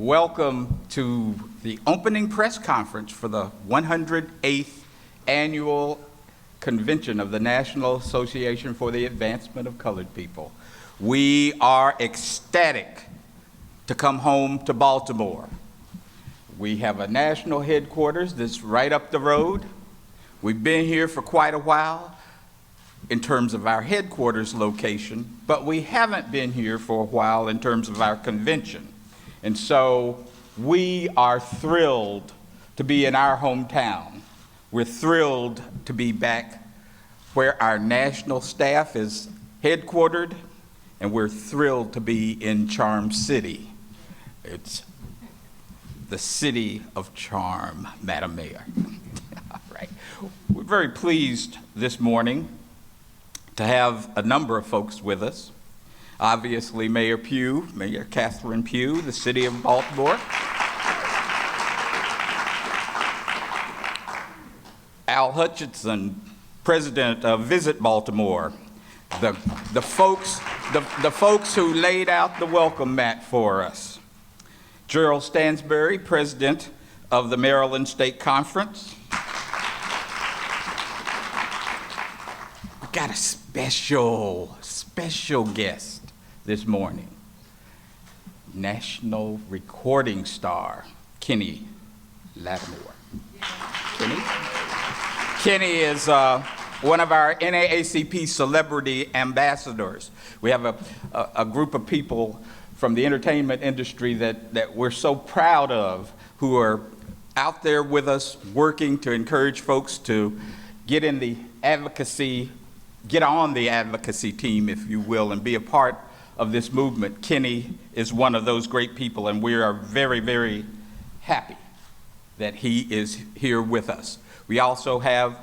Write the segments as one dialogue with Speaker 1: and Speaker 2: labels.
Speaker 1: Welcome to the opening press conference for the 108th Annual Convention of the National Association for the Advancement of Colored People. We are ecstatic to come home to Baltimore. We have a national headquarters that's right up the road. We've been here for quite a while in terms of our headquarters location, but we haven't been here for a while in terms of our convention. And so we are thrilled to be in our hometown. We're thrilled to be back where our national staff is headquartered, and we're thrilled to be in Charm City. It's the city of charm, Madam Mayor. All right. We're very pleased this morning to have a number of folks with us. Obviously, Mayor Catherine Pugh, the city of Baltimore. Al Hutchinson, president of Visit Baltimore. The folks who laid out the welcome mat for us. Gerald Stansberry, president of the Maryland State Conference. We got a special guest this morning. National recording star, Kenny Lattimore. Kenny is one of our NAACP celebrity ambassadors. We have a group of people from the entertainment industry that we're so proud of, who are out there with us working to encourage folks to get on the advocacy team, if you will, and be a part of this movement. Kenny is one of those great people, and we are very, very happy that he is here with us. We also have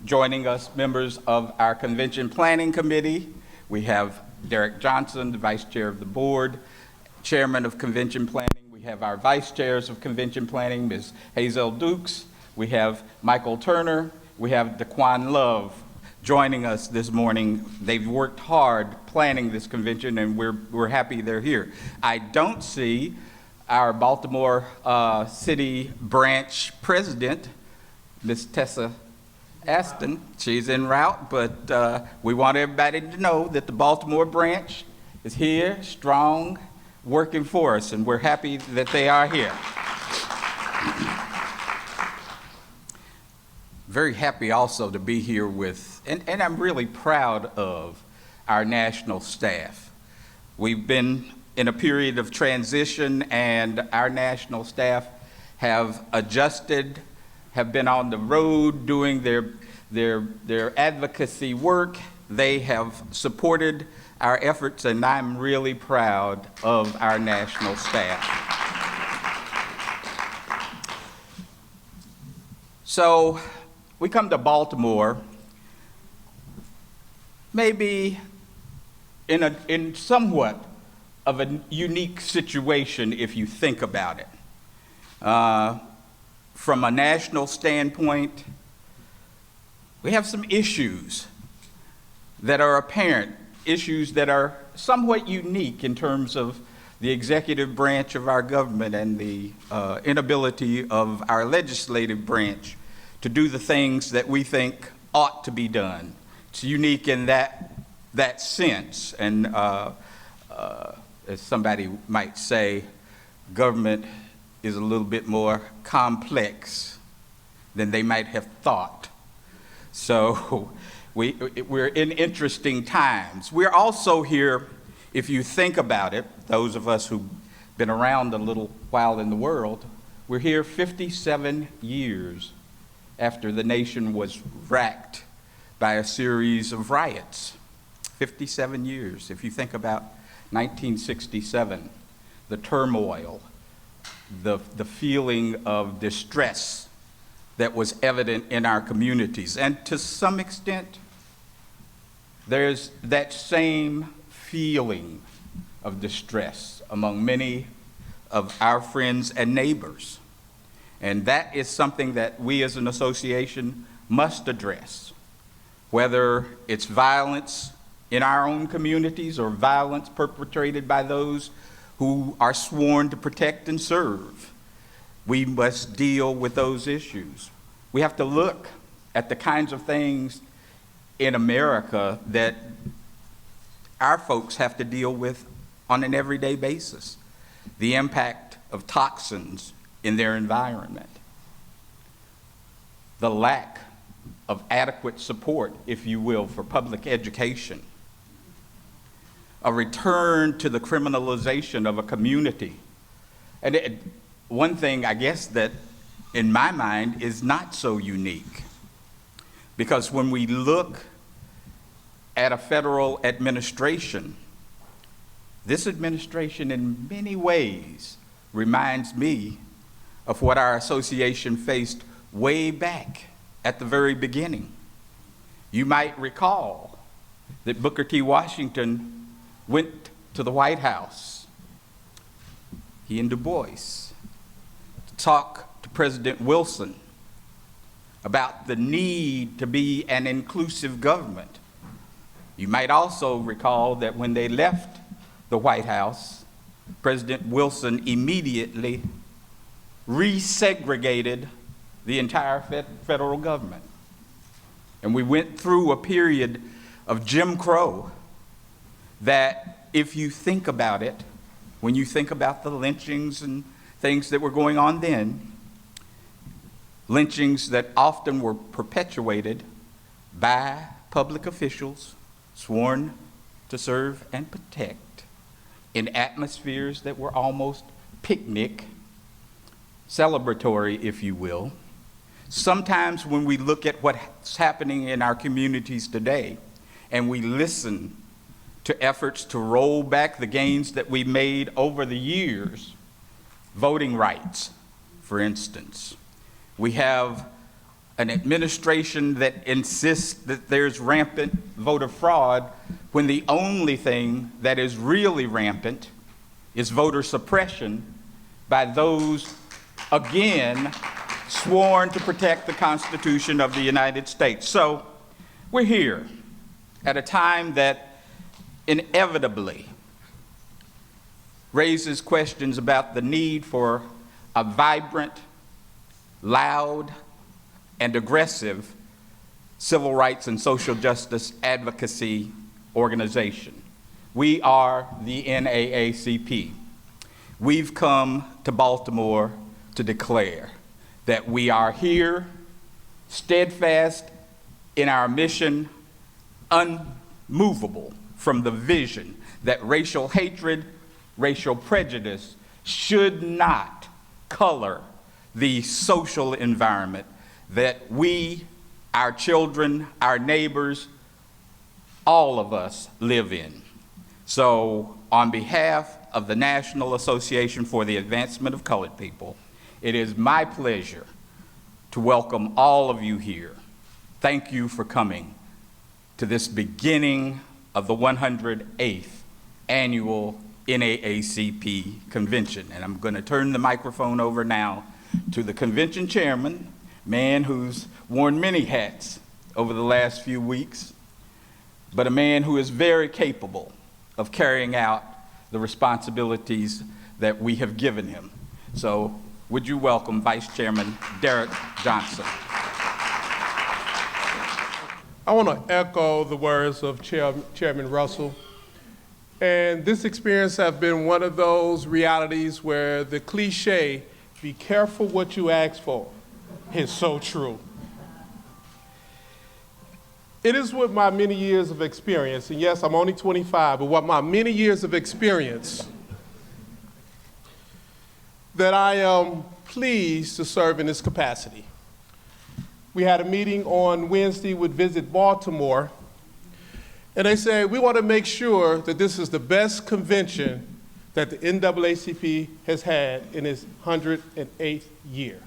Speaker 1: joining us members of our convention planning committee. We have Derek Johnson, the vice chair of the board, chairman of convention planning. We have our vice chairs of convention planning, Ms. Hazel Dukes. We have Michael Turner. We have Daquan Love joining us this morning. They've worked hard planning this convention, and we're happy they're here. I don't see our Baltimore City branch president, Ms. Tessa Aston. She's en route, but we want everybody to know that the Baltimore branch is here, strong, working for us, and we're happy that they are here. Very happy also to be here with, and I'm really proud of our national staff. We've been in a period of transition, and our national staff have adjusted, have been on the road doing their advocacy work. They have supported our efforts, and I'm really proud of our national staff. So we come to Baltimore maybe in somewhat of a unique situation if you think about it. From a national standpoint, we have some issues that are apparent, issues that are somewhat unique in terms of the executive branch of our government and the inability of our legislative branch to do the things that we think ought to be done. It's unique in that sense, and as somebody might say, government is a little bit more complex than they might have thought. So we're in interesting times. We're also here, if you think about it, those of us who've been around a little while in the world, we're here 57 years after the nation was racked by a series of riots. 57 years. If you think about 1967, the turmoil, the feeling of distress that was evident in our communities. And to some extent, there's that same feeling of distress among many of our friends and neighbors. And that is something that we as an association must address, whether it's violence in our own communities or violence perpetrated by those who who are sworn to protect and serve. We must deal with those issues. We have to look at the kinds of things in America that our folks have to deal with on an everyday basis. The impact of toxins in their environment, the lack of adequate support, if you will, for public education, a return to the criminalization of a community. And one thing, I guess, that in my mind is not so unique, because when we look at a federal administration, this administration in many ways reminds me of what our association faced way back at the very beginning. You might recall that Booker T. Washington went to the White House, he and Du Bois, to talk to President Wilson about the need to be an inclusive government. You might also recall that when they left the White House, President Wilson immediately resegregated the entire federal government. And we went through a period of Jim Crow that, if you think about it, when you think about the lynchings and things that were going on then, lynchings that often were perpetuated by public officials sworn to serve and protect in atmospheres that were almost picnic, celebratory, if you will. Sometimes when we look at what's happening in our communities today and we listen to efforts to roll back the gains that we made over the years, voting rights, for instance, we have an administration that insists that there's rampant voter fraud when the only thing that is really rampant is voter suppression by those, again, sworn to protect the Constitution of the United States. So we're here at a time that inevitably raises questions about the need for a vibrant, loud, and aggressive civil rights and social justice advocacy organization. We are the NAACP. We've come to Baltimore to declare that we are here, steadfast in our mission, unmovable from the vision that racial hatred, racial prejudice should not color the social environment that we, our children, our neighbors, all of us live in. So on behalf of the National Association for the Advancement of Colored People, it is my pleasure to welcome all of you here. Thank you for coming to this beginning of the 108th Annual NAACP Convention. And I'm going to turn the microphone over now to the convention chairman, man who's worn many hats over the last few weeks, but a man who is very capable of carrying out the responsibilities that we have given him. So would you welcome Vice Chairman Derrick Johnson.
Speaker 2: I want to echo the words of Chairman Russell. And this experience has been one of those realities where the cliche, be careful what you ask for, is so true. It is with my many years of experience, and yes, I'm only 25, but with my many years of experience that I am pleased to serve in this capacity. We had a meeting on Wednesday with Visit Baltimore, and they said, we want to make sure that this is the best convention that the NAACP has had in its 108th year.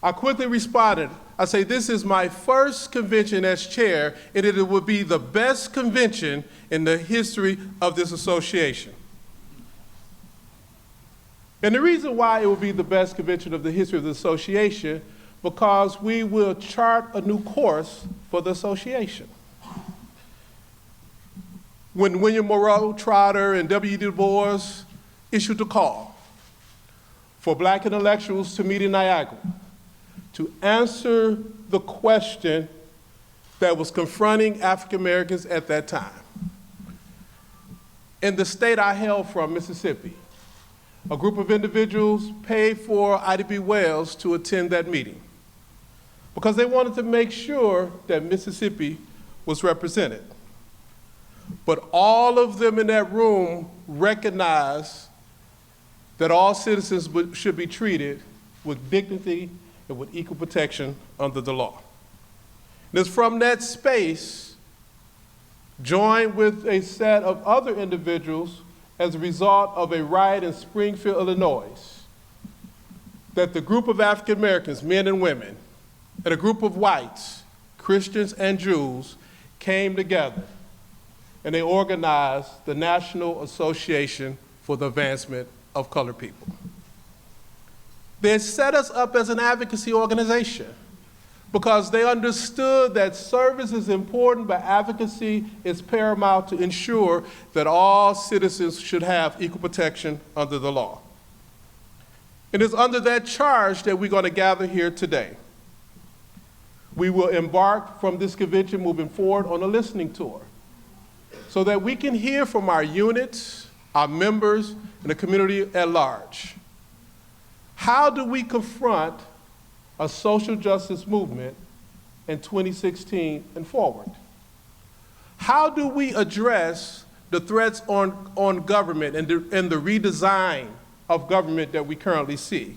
Speaker 2: I quickly responded, I say, this is my first convention as chair, and it will be the best convention in the history of this association. And the reason why it will be the best convention of the history of the association, because we will chart a new course for the association. When William Monroe Trotter and W. Du Bois issued a call for Black intellectuals to meet in Niagara to answer the question that was confronting African Americans at that time. In the state I hail from, Mississippi, a group of individuals paid for Ida B. Wells to attend that meeting because they wanted to make sure that Mississippi was represented. But all of them in that room recognized that all citizens should be treated with dignity and with equal protection under the law. And it's from that space, joined with a set of other individuals as a result of a riot in Springfield, Illinois, that the group of African Americans, men and women, and a group of whites, Christians and Jews, came together and they organized the National Association for the Advancement of Colored People. They set us up as an advocacy organization because they understood that service is important, but advocacy is paramount to ensure that all citizens should have equal protection under the law. It is under that charge that we're going to gather here today. We will embark from this convention moving forward on a listening tour so that we can hear from our units, our members, and the community at large. How do we confront a social justice movement in 2016 and forward? How do we address the threats on government and the redesign of government that we currently see?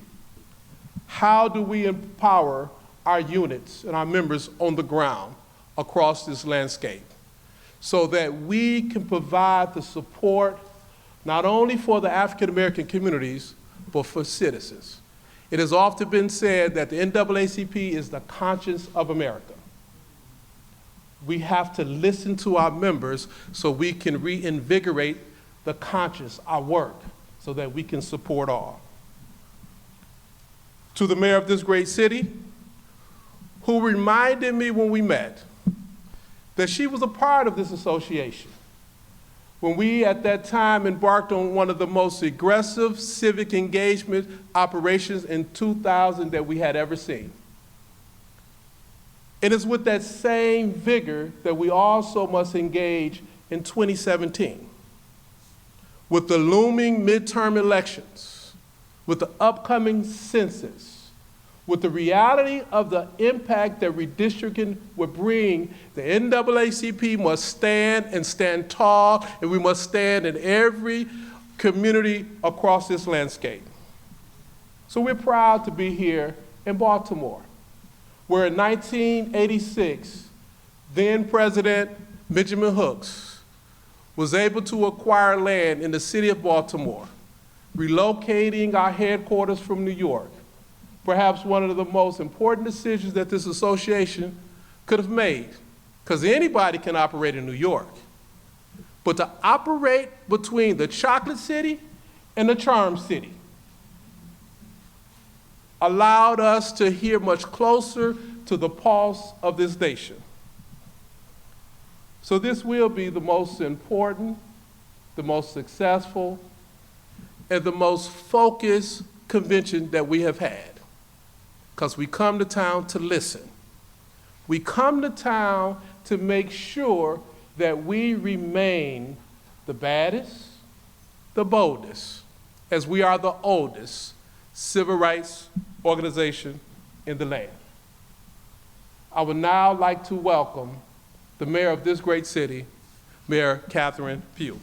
Speaker 2: How do we empower our units and our members on the ground across this landscape so that we can provide the support not only for the African American communities, but for citizens? It has often been said that the NAACP is the conscience of America. We have to listen to our members so we can reinvigorate the conscience, our work, so that we can support all. To the mayor of this great city, who reminded me when we met that she was a part of this association when we at that time embarked on one of the most aggressive civic engagement operations in 2000 that we had ever seen. It is with that same vigor that we also must engage in 2017 with the looming midterm elections, with the upcoming census, with the reality of the impact that redistricting would bring. The NAACP must stand and stand tall, and we must stand in every community across this landscape. So we're proud to be here in Baltimore, where in 1986, then President Benjamin Hooks was able to acquire land in the city of Baltimore, relocating our headquarters from New York. Perhaps one of the most important decisions that this association could have made, because anybody can operate in New York. But to operate between the Chocolate City and the Charm City allowed us to hear much closer to the pulse of this nation. So this will be the most important, the most successful, and the most focused convention that we have had. Because we come to town to listen. We come to town to make sure that we remain the baddest, the boldest, as we are the oldest civil rights organization in the land. I would now like to welcome the mayor of this great city, Mayor Catherine Pugh.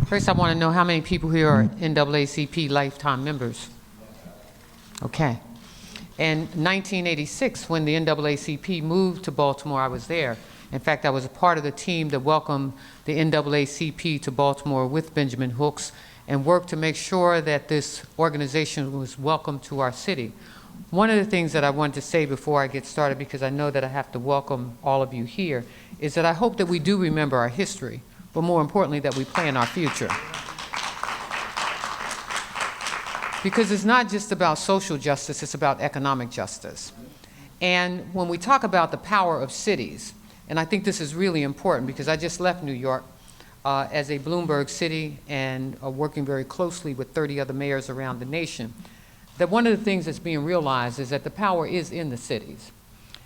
Speaker 3: First, I want to know how many people here are NAACP lifetime members. Okay. In 1986, when the NAACP moved to Baltimore, I was there. In fact, I was a part of the team that welcomed the NAACP to Baltimore with Benjamin Hooks and worked to make sure that this organization was welcome to our city. One of the things that I wanted to say before I get started, because I know that I have to welcome all of you here, is that I hope that we do remember our history, but more importantly, that we plan our future. Because it's not just about social justice, it's about economic justice. And when we talk about the power of cities, And I think this is really important because I just left New York as a Bloomberg city and working very closely with 30 other mayors around the nation, that one of the things that's being realized is that the power is in the cities.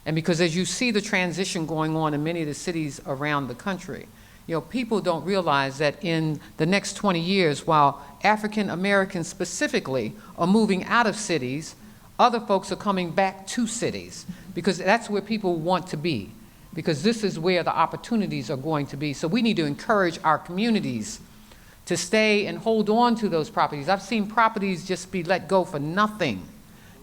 Speaker 3: And because as you see the transition going on in many of the cities around the country, you know, people don't realize that in the next 20 years, while African Americans specifically are moving out of cities, other folks are coming back to cities because that's where people want to be, because this is where the opportunities are going to be. So we need to encourage our communities to stay and hold on to those properties. I've seen properties just be let go for nothing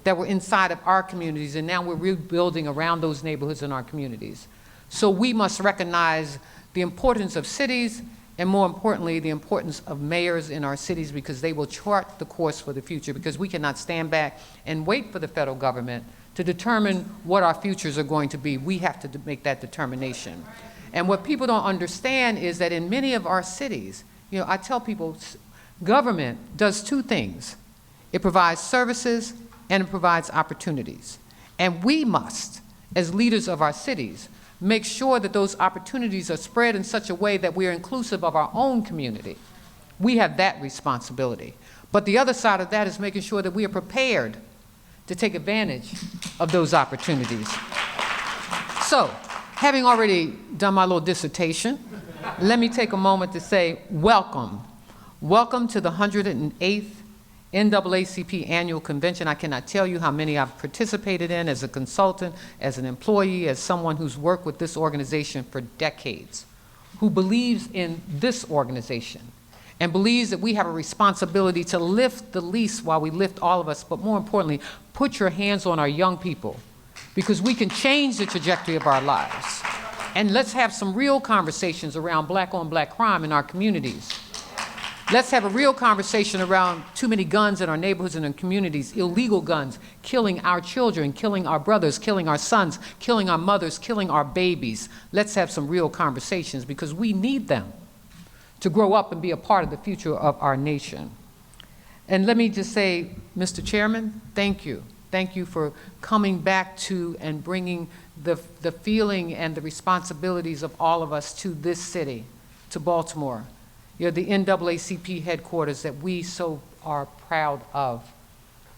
Speaker 3: that were inside of our communities, and now we're rebuilding around those neighborhoods in our communities. So we must recognize the importance of cities, and more importantly, the importance of mayors in our cities, because they will chart the course for the future, because we cannot stand back and wait for the federal government to determine what our futures are going to be. We have to make that determination. And what people don't understand is that in many of our cities, you know, I tell people, government does two things. It provides services and it provides opportunities. And we must, as leaders of our cities, make sure that those opportunities are spread in such a way that we're inclusive of our own community. We have that responsibility. But the other side of that is making sure that we are prepared to take advantage of those opportunities. So, having already done my little dissertation, let me take a moment to say welcome. Welcome to the 108th NAACP Annual Convention. I cannot tell you how many I've participated in as a consultant, as an employee, as someone who's worked with this organization for decades, who believes in this organization and believes that we have a responsibility to lift the least while we lift all of us, but more importantly, put your hands on our young people, because we can change the trajectory of our lives. And let's have some real conversations around black-on-black crime in our communities. Let's have a real conversation around too many guns in our neighborhoods and in communities, illegal guns, killing our children, killing our brothers, killing our sons, killing our mothers, killing our babies. Let's have some real conversations, because we need them to grow up and be a part of the future of our nation. And let me just say, Mr. Chairman, thank you. Thank you for coming back to and bringing the feeling and the responsibilities of all of us to this city, to Baltimore. You're the NAACP headquarters that we so are proud of,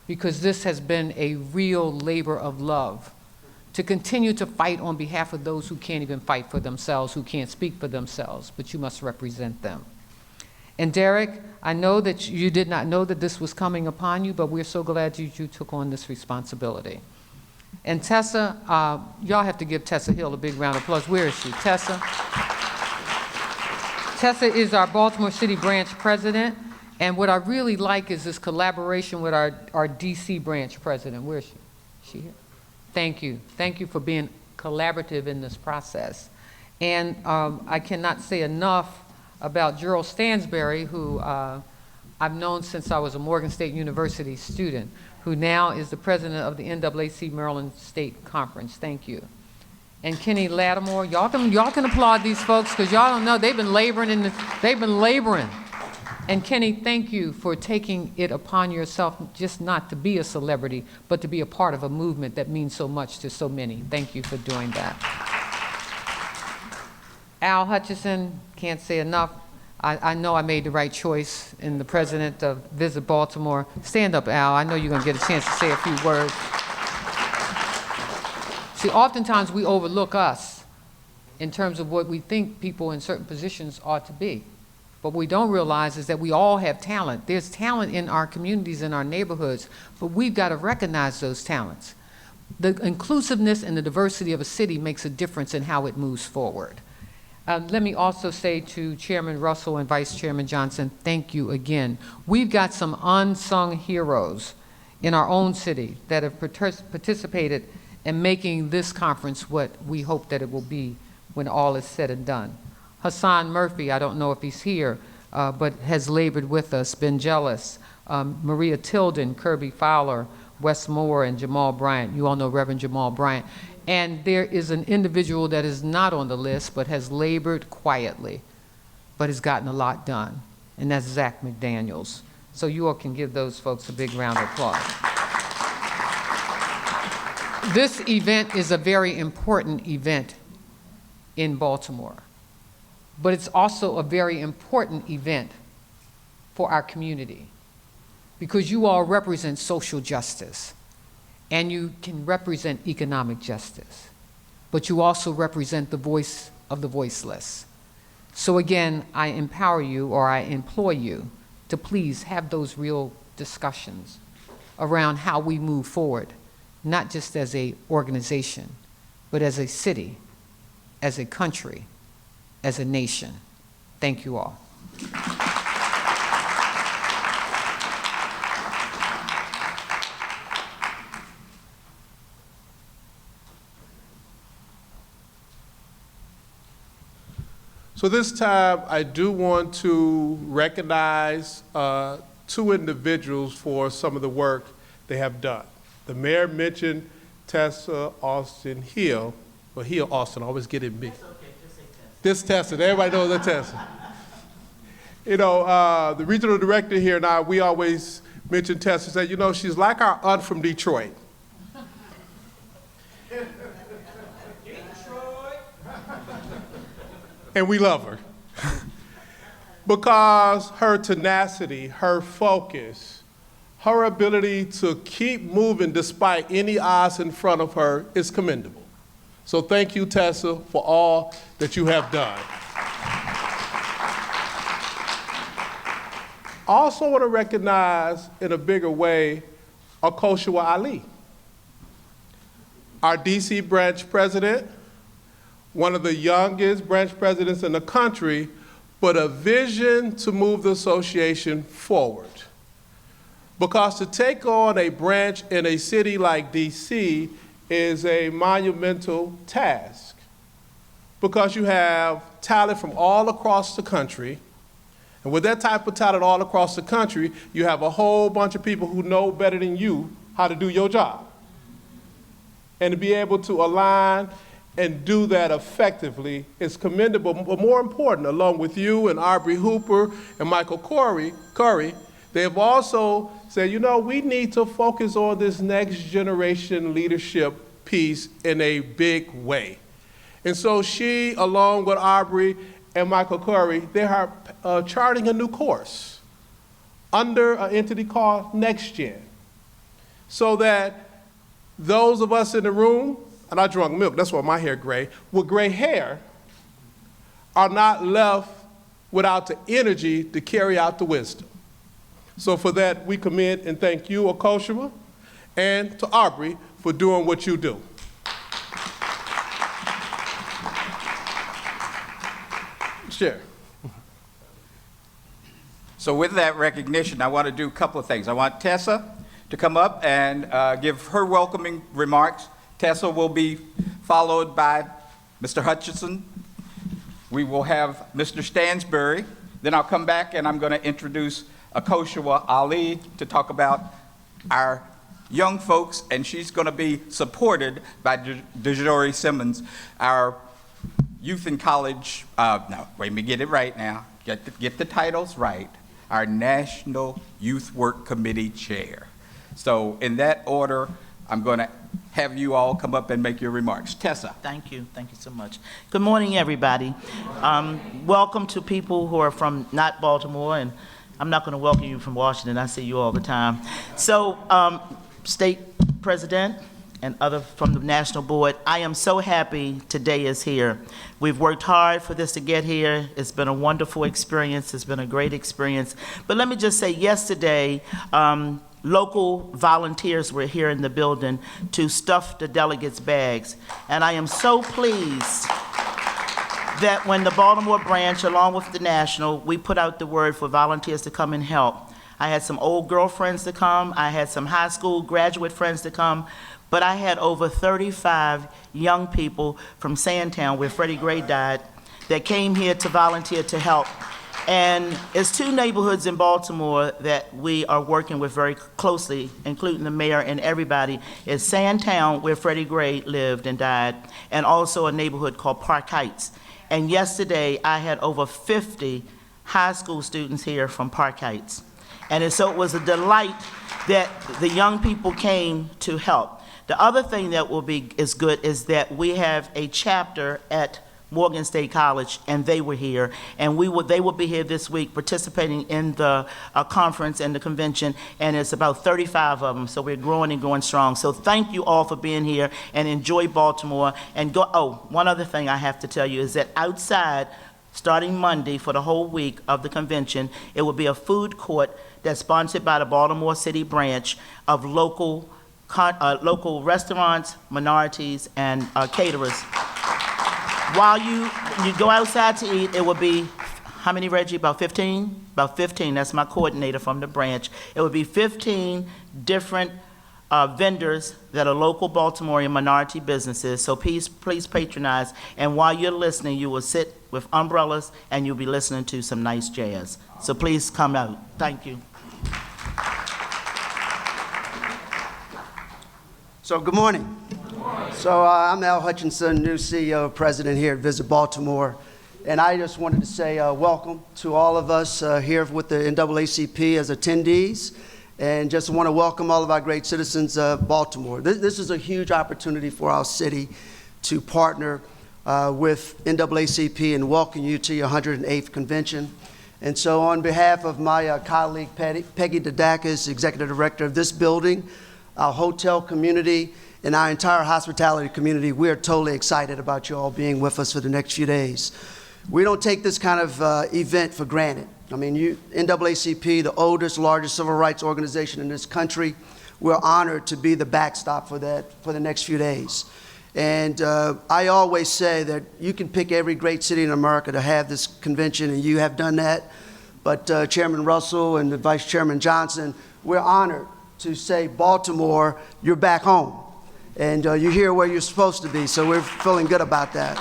Speaker 3: because this has been a real labor of love to continue to fight on behalf of those who can't even fight for themselves, who can't speak for themselves, but you must represent them. And Derek, I know that you did not know that this was coming upon you, but we're so glad you took on this responsibility. And Tessa, y'all have to give Tessa Hill a big round of applause. Where is she? Tessa? Tessa is our Baltimore City branch president, and what I really like is this collaboration with our DC branch president. Where is she? Is she here? Thank you. Thank you for being collaborative in this process. And I cannot say enough about Gerald Stansberry, who I've known since I was a Morgan State University student, who now is the president of the NAACP Maryland State Conference. Thank you. And Kenny Lattimore, y'all can applaud these folks, because y'all don't know, they've been laboring And Kenny, thank you for taking it upon yourself just not to be a celebrity, but to be a part of a movement that means so much to so many. Thank you for doing that. Al Hutchison, can't say enough. I know I made the right choice in the president of Visit Baltimore. Stand up, Al. I know you're going to get a chance to say a few words. See, oftentimes we overlook us in terms of what we think people in certain positions ought to be. But what we don't realize is that we all have talent. There's talent in our communities, in our neighborhoods, but we've got to recognize those talents. The inclusiveness and the diversity of a city makes a difference in how it moves forward. Let me also say to Chairman Russell and Vice Chairman Johnson, thank you again. We've got some unsung heroes in our own city that have participated in making this conference what we hope that it will be when all is said and done. Hassan Murphy, I don't know if he's here, but has labored with us, been jealous. Maria Tilden, Kirby Fowler, Wes Moore, and Jamal Bryant. You all know Reverend Jamal Bryant. And there is an individual that is not on the list, but has labored quietly, but has gotten a lot done, and that's Zach McDaniels. So you all can give those folks a big round of applause. This event is a very important event in Baltimore. But it's also a very important event for our community because you all represent social justice and you can represent economic justice, but you also represent the voice of the voiceless. So again, I empower you, or I implore you, to please have those real discussions around how we move forward, not just as an organization, but as a city, as a country, as a nation. Thank you all.
Speaker 2: So this time, I do want to recognize two individuals for some of the work they have done. The mayor mentioned Tessa Austin Hill, or Hill Austin, I always get it mixed.
Speaker 4: That's okay, just say Tessa.
Speaker 2: This Tessa, everybody knows that Tessa. You know, the regional director here and I, we always mention Tessa, say, you know, she's like our aunt from Detroit. And we love her. Because her tenacity, her focus, her ability to keep moving despite any odds in front of her is commendable. So thank you, Tessa, for all that you have done. I also want to recognize in a bigger way Okoshua Ali, our DC branch president, one of the youngest branch presidents in the country, but a vision to move the association forward. Because to take on a branch in a city like DC is a monumental task. Because you have talent from all across the country, and with that type of talent all across the country, you have a whole bunch of people who know better than you how to do your job. And to be able to align and do that effectively is commendable, but more important, along with you and Aubrey Hooper and Michael Curry, they have also said, you know, we need to focus on this next generation leadership piece in a big way. And so she, along with Aubrey and Michael Curry, they are charting a new course under an entity called NextGen, so that those of us in the room, and I drunk milk, that's why my hair gray, with gray hair are not left without the energy to carry out the wisdom. So for that, we commend and thank you, Okoshua, and to Aubrey for doing what you do. Chair.
Speaker 1: So with that recognition, I want to do a couple of things. I want Tessa to come up and give her welcoming remarks. Tessa will be followed by Mr. Hutchinson. We will have Mr. Stansbury. Then I'll come back and I'm going to introduce Okoshua Ali to talk about our young folks, and she's going to be supported by DeJory Simmons, our youth and college, no, wait, let me get it right now. Get the titles right. Our National Youth Work Committee Chair. So in that order, I'm going to have you all come up and make your remarks. Tessa.
Speaker 4: Thank you so much. Good morning, everybody. Welcome to people who are from not Baltimore, and I'm not going to welcome you from Washington. I see you all the time. So, State President and other from the National Board, I am so happy today is here. We've worked hard for this to get here. It's been a wonderful experience. It's been a great experience. But let me just say, yesterday, local volunteers were here in the building to stuff the delegates' bags. And I am so pleased that when the Baltimore branch, along with the National, we put out the word for volunteers to come and help. I had some old girlfriends to come. I had some high school graduate friends to come. But I had over 35 young people from Sandtown, where Freddie Gray died, that came here to volunteer to help. And it's two neighborhoods in Baltimore that we are working with very closely, including the mayor and everybody. It's Sandtown, where Freddie Gray lived and died, and also a neighborhood called Park Heights. And yesterday, I had over 50 high school students here from Park Heights. And so it was a delight that the young people came to help. The other thing that is good is that we have a chapter at Morgan State College, and they were here. And they will be here this week participating in the conference and the convention, and it's about 35 of them, so we're growing and growing strong. So thank you all for being here, and enjoy Baltimore. And one other thing I have to tell you is that outside, starting Monday for the whole week of the convention, it will be a food court that's sponsored by the Baltimore City branch of local restaurants, minorities, and caterers. While you go outside to eat, it will be, how many, Reggie? About 15? About 15. That's my coordinator from the branch. It will be 15 different vendors that are local Baltimorean minority businesses. So please patronize. And while you're listening, you will sit with umbrellas and you'll be listening to some nice jazz. So please come out. Thank you.
Speaker 5: So good morning. So I'm Al Hutchinson, new CEO, president here at Visit Baltimore. And I just wanted to say welcome to all of us here with the NAACP as attendees. And just want to welcome all of our great citizens of Baltimore. This is a huge opportunity for our city to partner with NAACP and welcome you to your 108th convention. And so on behalf of my colleague Peggy Didakis, executive director of this building, our hotel community, and our entire hospitality community, we are totally excited about you all being with us for the next few days. We don't take this kind of event for granted. I mean, NAACP, the oldest, largest civil rights organization in this country, we're honored to be the backstop for that for the next few days. And I always say that you can pick every great city in America to have this convention, and you have done that. But Chairman Russell and Vice Chairman Johnson, we're honored to say, Baltimore, you're back home. And you're here where you're supposed to be, so we're feeling good about that.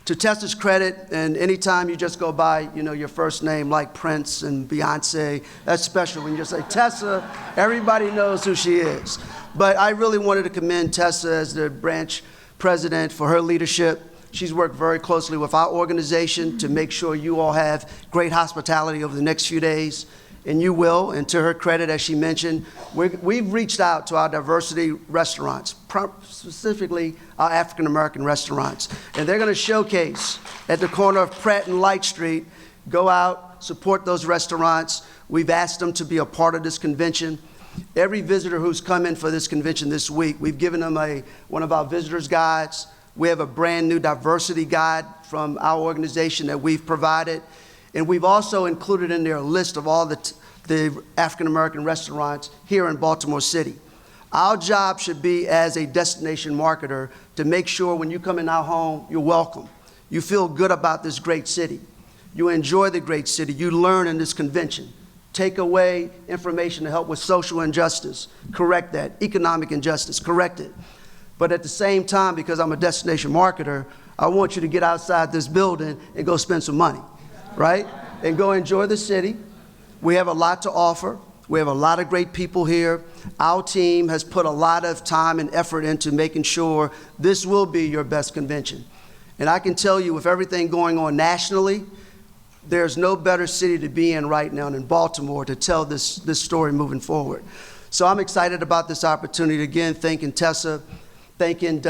Speaker 5: To Tessa's credit, and anytime you just go by, your first name like Prince and Beyonce, that's special. When you just say Tessa, everybody knows who she is. But I really wanted to commend Tessa as the branch president for her leadership. She's worked very closely with our organization to make sure you all have great hospitality over the next few days. And you will, and to her credit, as she mentioned, we've reached out to our diversity restaurants, specifically our African-American restaurants. And they're going to showcase at the corner of Pratt and Light Street. Go out, support those restaurants. We've asked them to be a part of this convention. Every visitor who's come in for this convention this week, we've given them one of our visitors' guides. We have a brand new diversity guide from our organization that we've provided. And we've also included in there a list of all the African-American restaurants here in Baltimore City. Our job should be, as a destination marketer, to make sure when you come in our home, you're welcome. You feel good about this great city. You enjoy the great city. You learn in this convention. Take away information to help with social injustice. Correct that. Economic injustice. Correct it. But at the same time, because I'm a destination marketer, I want you to get outside this building and go spend some money. Right? And go enjoy the city. We have a lot to offer. We have a lot of great people here. Our team has put a lot of time and effort into making sure this will be your best convention. And I can tell you, with everything going on nationally, there's no better city to be in right now than Baltimore to tell this story moving forward. So I'm excited about this opportunity. Again, thanking Tessa, thanking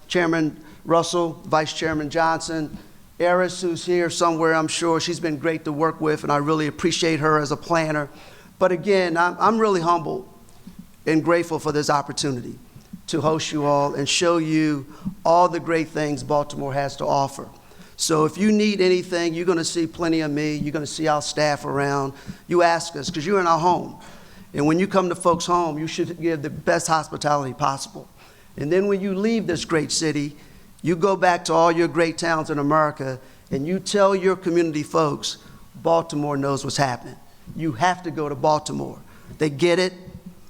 Speaker 5: Chairman Russell, Vice Chairman Johnson, Eris, who's here somewhere, I'm sure. She's been great to work with, and I really appreciate her as a planner. But again, I'm really humbled and grateful for this opportunity to host you all and show you all the great things Baltimore has to offer. So if you need anything, you're going to see plenty of me. You're going to see our staff around. You ask us, because you're in our home. And when you come to folks' home, you should give the best hospitality possible. And then when you leave this great city, you go back to all your great towns in America and you tell your community folks, Baltimore knows what's happening. You have to go to Baltimore. They get it,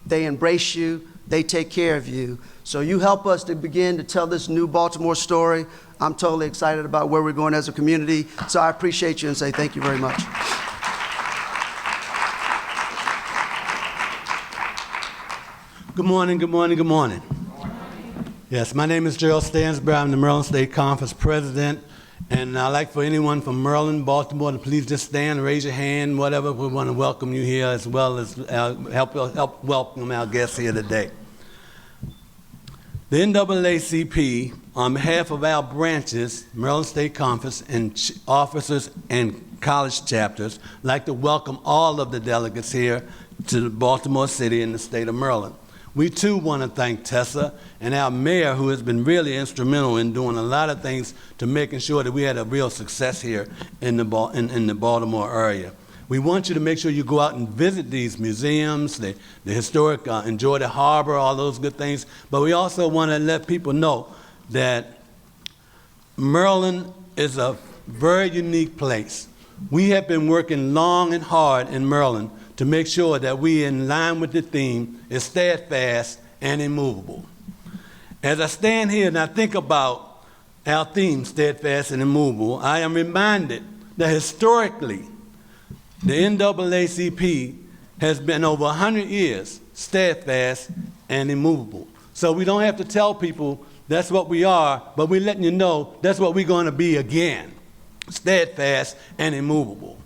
Speaker 5: they embrace you, they take care of you. So you help us to begin to tell this new Baltimore story. I'm totally excited about where we're going as a community. So I appreciate you and say thank you very much.
Speaker 6: Good morning, good morning, good morning. Yes, my name is Gerald Stansbury. I'm the Maryland State Conference president, and I'd like for anyone from Maryland, Baltimore, to please just stand, raise your hand, whatever. We want to welcome you here, as well as help welcome our guests here today. The NAACP, on behalf of our branches, Maryland State Conference, and officers and college chapters, like to welcome all of the delegates here to Baltimore City and the state of Maryland. We too want to thank Tessa and our mayor, who has been really instrumental in doing a lot of things to making sure that we had a real success here in the Baltimore area. We want you to make sure you go out and visit these museums, the historic, enjoy the harbor, all those good things. But we also want to let people know that Maryland is a very unique place. We have been working long and hard in Maryland to make sure that we, in line with the theme, is steadfast and immovable. As I stand here and I think about our theme, steadfast and immovable, I am reminded that historically, the NAACP has been over 100 years steadfast and immovable. So we don't have to tell people that's what we are, but we're letting you know that's what we're going to be again, steadfast and immovable.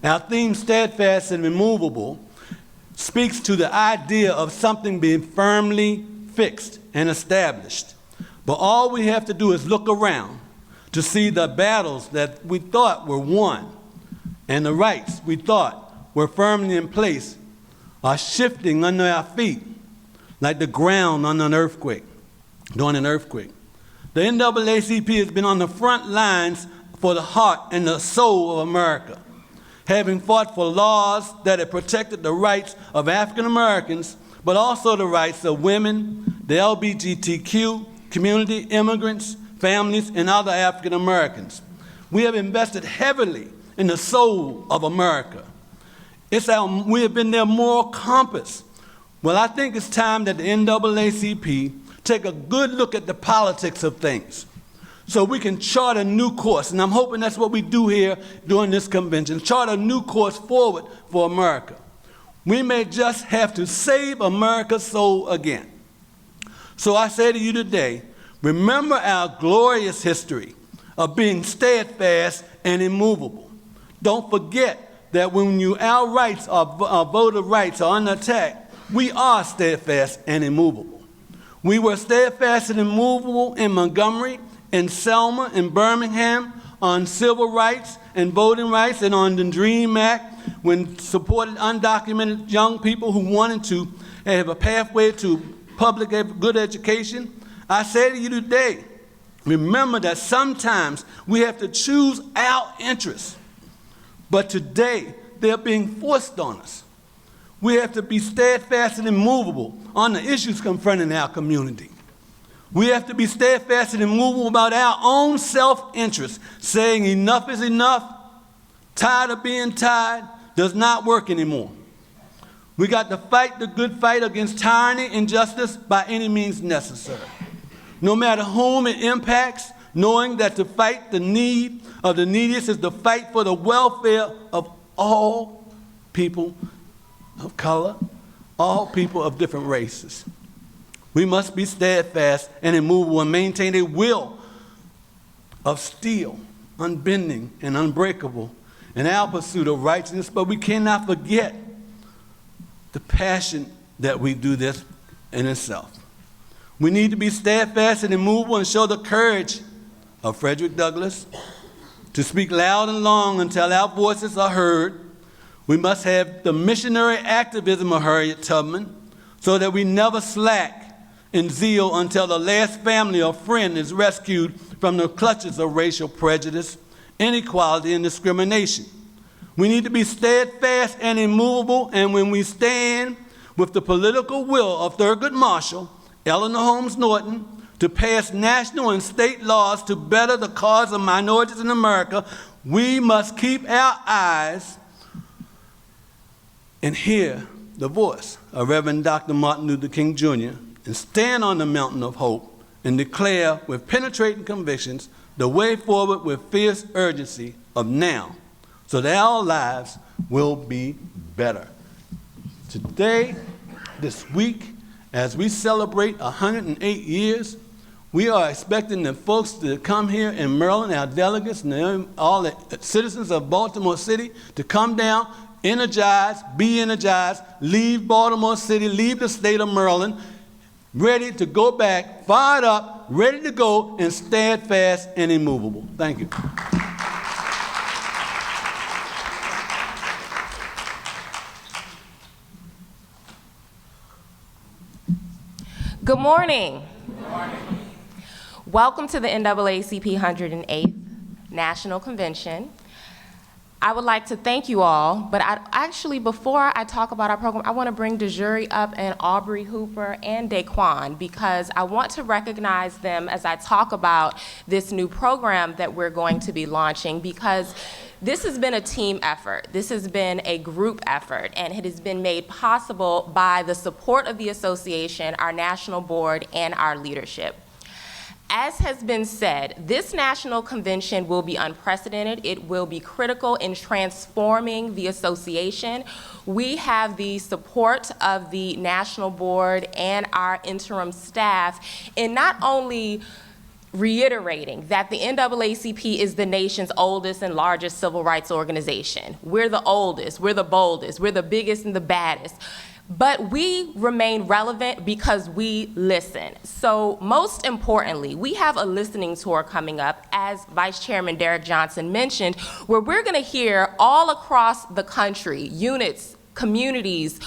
Speaker 6: Our theme, steadfast and immovable, speaks to the idea of something being firmly fixed and established. But all we have to do is look around to see the battles that we thought were won and the rights we thought were firmly in place are shifting under our feet like the ground under an earthquake, during an earthquake. The NAACP has been on the front lines for the heart and the soul of America, having fought for laws that have protected the rights of African Americans, but also the rights of women, the LGBTQ community, immigrants, families, and other African Americans. We have invested heavily in the soul of America. We have been their moral compass. Well, I think it's time that the NAACP take a good look at the politics of things so we can chart a new course. And I'm hoping that's what we do here during this convention, chart a new course forward for America. We may just have to save America's soul again. So I say to you today, remember our glorious history of being steadfast and immovable. Don't forget that when our rights, our voter rights are under attack, we are steadfast and immovable. We were steadfast and immovable in Montgomery, in Selma, in Birmingham, on civil rights and voting rights, and on the DREAM Act, when supported undocumented young people who wanted to have a pathway to public good education. I say to you today, remember that sometimes we have to choose our interests. But today, they're being forced on us. We have to be steadfast and immovable on the issues confronting our community. We have to be steadfast and immovable about our own self-interest, saying enough is enough, tired of being tired, does not work anymore. We got to fight the good fight against tyranny and injustice by any means necessary. No matter whom it impacts, knowing that to fight the need of the neediest is to fight for the welfare of all people of color, all people of different races. We must be steadfast and immovable and maintain a will of steel, unbending and unbreakable in our pursuit of righteousness, but we cannot forget the passion that we do this in itself. We need to be steadfast and immovable and show the courage of Frederick Douglass to speak loud and long until our voices are heard. We must have the missionary activism of Harriet Tubman so that we never slack in zeal until the last family or friend is rescued from the clutches of racial prejudice, inequality, and discrimination. We need to be steadfast and immovable, and when we stand with the political will of Thurgood Marshall, Eleanor Holmes Norton, to pass national and state laws to better the cause of minorities in America, we must keep our eyes and hear the voice of Reverend Dr. Martin Luther King Jr. and stand on the mountain of hope and declare with penetrating convictions the way forward with fierce urgency of now, so that our lives will be better. Today, this week, as we celebrate 108 years, we are expecting the folks to come here in Maryland, our delegates, and all the citizens of Baltimore City to come down, energized, be energized, leave Baltimore City, leave the state of Maryland, ready to go back, fired up, ready to go, and steadfast and immovable. Thank you.
Speaker 7: Good morning. Good morning. Welcome to the NAACP 108th National Convention. I would like to thank you all, but before I talk about our program, I want to bring DeJury up and Aubrey Hooper and Daquan, because I want to recognize them as I talk about this new program that we're going to be launching, because this has been a team effort. This has been a group effort, and it has been made possible by the support of the association, our national board, and our leadership. As has been said, this national convention will be unprecedented. It will be critical in transforming the association. We have the support of the national board and our interim staff in not only reiterating that the NAACP is the nation's oldest and largest civil rights organization. We're the oldest, we're the boldest, we're the biggest and the baddest. But we remain relevant because we listen. So most importantly, we have a listening tour coming up, as Vice Chairman Derek Johnson mentioned, where we're gonna hear all across the country, units, communities,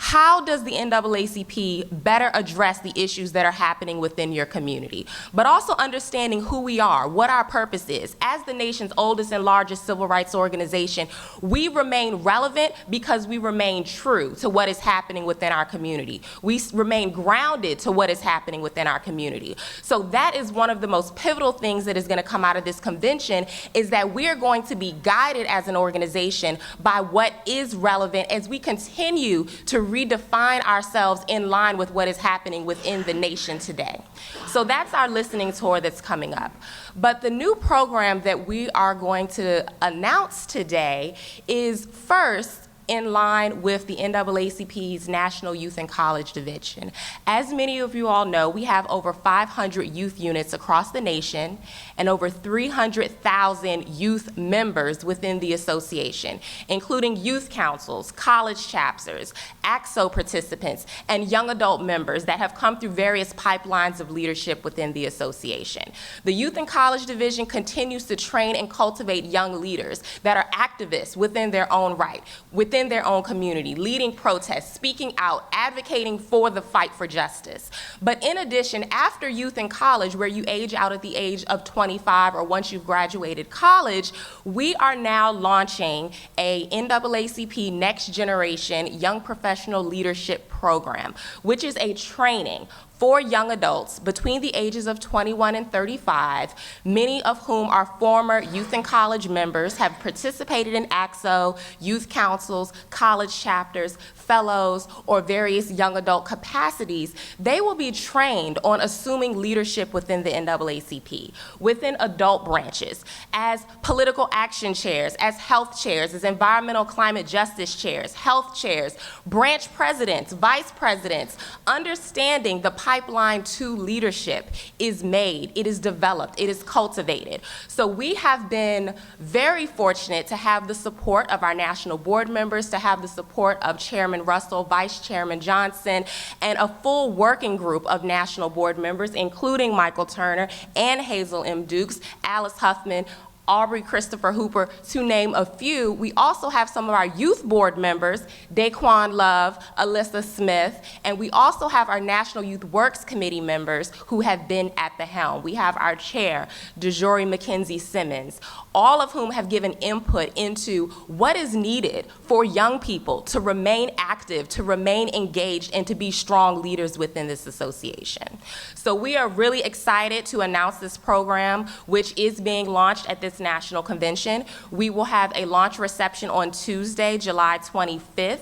Speaker 7: how does the NAACP better address the issues that are happening within your community? But also understanding who we are, what our purpose is. As the nation's oldest and largest civil rights organization, we remain relevant because we remain true to what is happening within our community. We remain grounded to what is happening within our community. So that is one of the most pivotal things that is going to come out of this convention, is that we're going to be guided as an organization by what is relevant as we continue to redefine ourselves in line with what is happening within the nation today. So that's our listening tour that's coming up. But the new program that we are going to announce today is first in line with the NAACP's National Youth and College Division. As many of you all know, we have over 500 youth units across the nation and over 300,000 youth members within the association, including youth councils, college chapters, AXO participants, and young adult members that have come through various pipelines of leadership within the association. The Youth and College Division continues to train and cultivate young leaders that are activists within their own right, within their own community, leading protests, speaking out, advocating for the fight for justice. But in addition, after youth and college, where you age out at the age of 25 or once you've graduated college, we are now launching a NAACP Next Generation Young Professional Leadership Program, which is a training for young adults between the ages of 21 and 35, many of whom are former youth and college members, have participated in AXO, youth councils, college chapters, fellows, or various young adult capacities. They will be trained on assuming leadership within the NAACP, within adult branches, as political action chairs, as health chairs, as environmental climate justice chairs, health chairs, branch presidents, vice presidents, understanding the pipeline to leadership is made, it is developed, it is cultivated. So we have been very fortunate to have the support of our national board members, to have the support of Chairman Russell, Vice Chairman Johnson, and a full working group of national board members, including Michael Turner and Hazel M. Dukes, Alice Huffman, Aubrey Christopher Hooper, to name a few. We also have some of our youth board members, Daquan Love, Alyssa Smith, and we also have our National Youth Works Committee members who have been at the helm. We have our chair, DeJury McKenzie Simmons, all of whom have given input into what is needed for young people to remain active, to remain engaged, and to be strong leaders within this association. So we are really excited to announce this program, which is being launched at this national convention. We will have a launch reception on Tuesday, July 25th.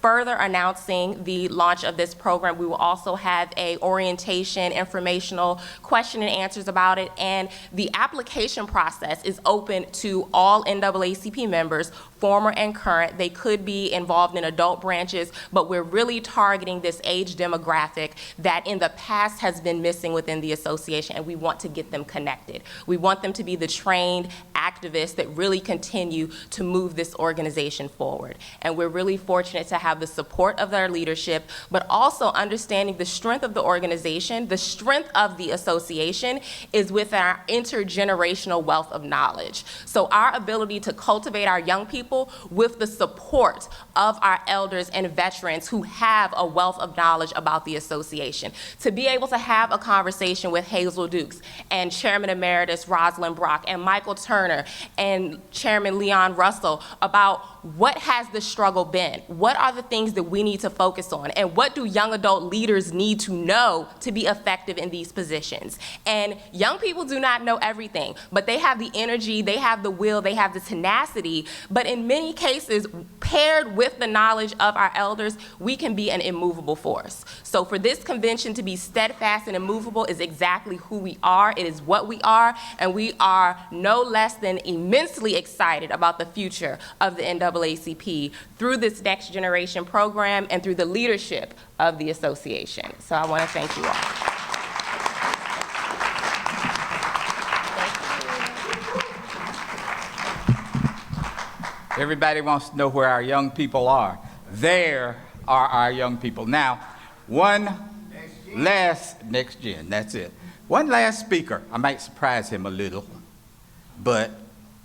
Speaker 7: Further announcing the launch of this program, we will also have a orientation, informational question and answers about it, and the application process is open to all NAACP members, former and current. They could be involved in adult branches, but we're really targeting this age demographic that in the past has been missing within the association, and we want to get them connected. We want them to be the trained activists that really continue to move this organization forward. And we're really fortunate to have have the support of their leadership, but also understanding the strength of the organization, the strength of the association is with our intergenerational wealth of knowledge. So our ability to cultivate our young people with the support of our elders and veterans who have a wealth of knowledge about the association. To be able to have a conversation with Hazel Dukes and Chairman Emeritus Rosalind Brock and Michael Turner and Chairman Leon Russell about what has the struggle been? What are the things that we need to focus on? And what do young adult leaders need to know to be effective in these positions? And young people do not know everything, but they have the energy, they have the will, they have the tenacity, but in many cases, paired with the knowledge of our elders, we can be an immovable force. So for this convention to be steadfast and immovable is exactly who we are, it is what we are, and we are no less than immensely excited about the future of the NAACP through this Next Generation program and through the leadership of the association. So I want to thank you all.
Speaker 1: Everybody wants to know where our young people are. There are our young people. Now, next gen, that's it. One last speaker. I might surprise him a little, but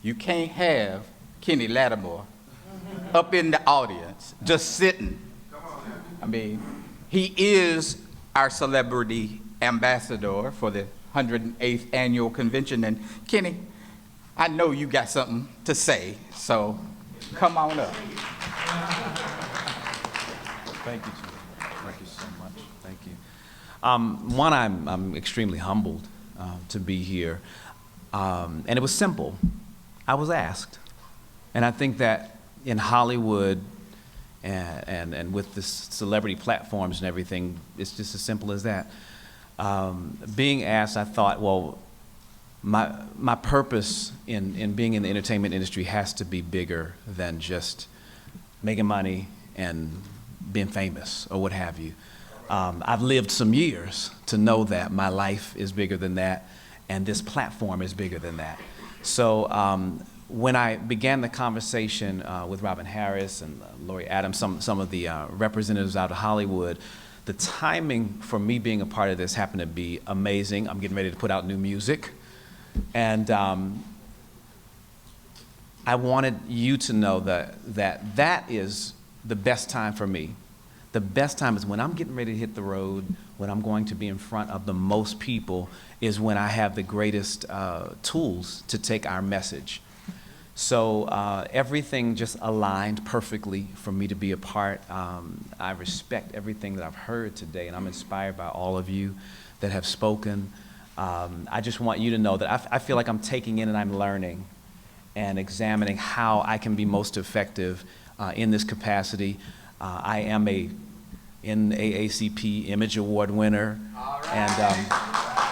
Speaker 1: you can't have Kenny Lattimore up in the audience, just sitting. I mean, he is our celebrity ambassador for the 108th annual convention. And Kenny, I know you got something to say, so come on up.
Speaker 8: Thank you, Chief. Thank you so much. Thank you. One, I'm extremely humbled to be here, and it was simple. I was asked, and I think that in Hollywood and with the celebrity platforms and everything, it's just as simple as that. Being asked, I thought, well, my purpose in being in the entertainment industry has to be bigger than just making money and being famous or what have you. I've lived some years to know that my life is bigger than that, and this platform is bigger than that. So when I began the conversation with Robin Harris and Laurie Adams, some of the representatives out of Hollywood, the timing for me being a part of this happened to be amazing. I'm getting ready to put out new music. And I wanted you to know that is the best time for me. The best time is when I'm getting ready to hit the road, when I'm going to be in front of the most people, is when I have the greatest tools to take our message. So everything just aligned perfectly for me to be a part. I respect everything that I've heard today, and I'm inspired by all of you that have spoken. I just want you to know that I feel like I'm taking in and I'm learning and examining how I can be most effective in this capacity. I am a NAACP Image Award winner, and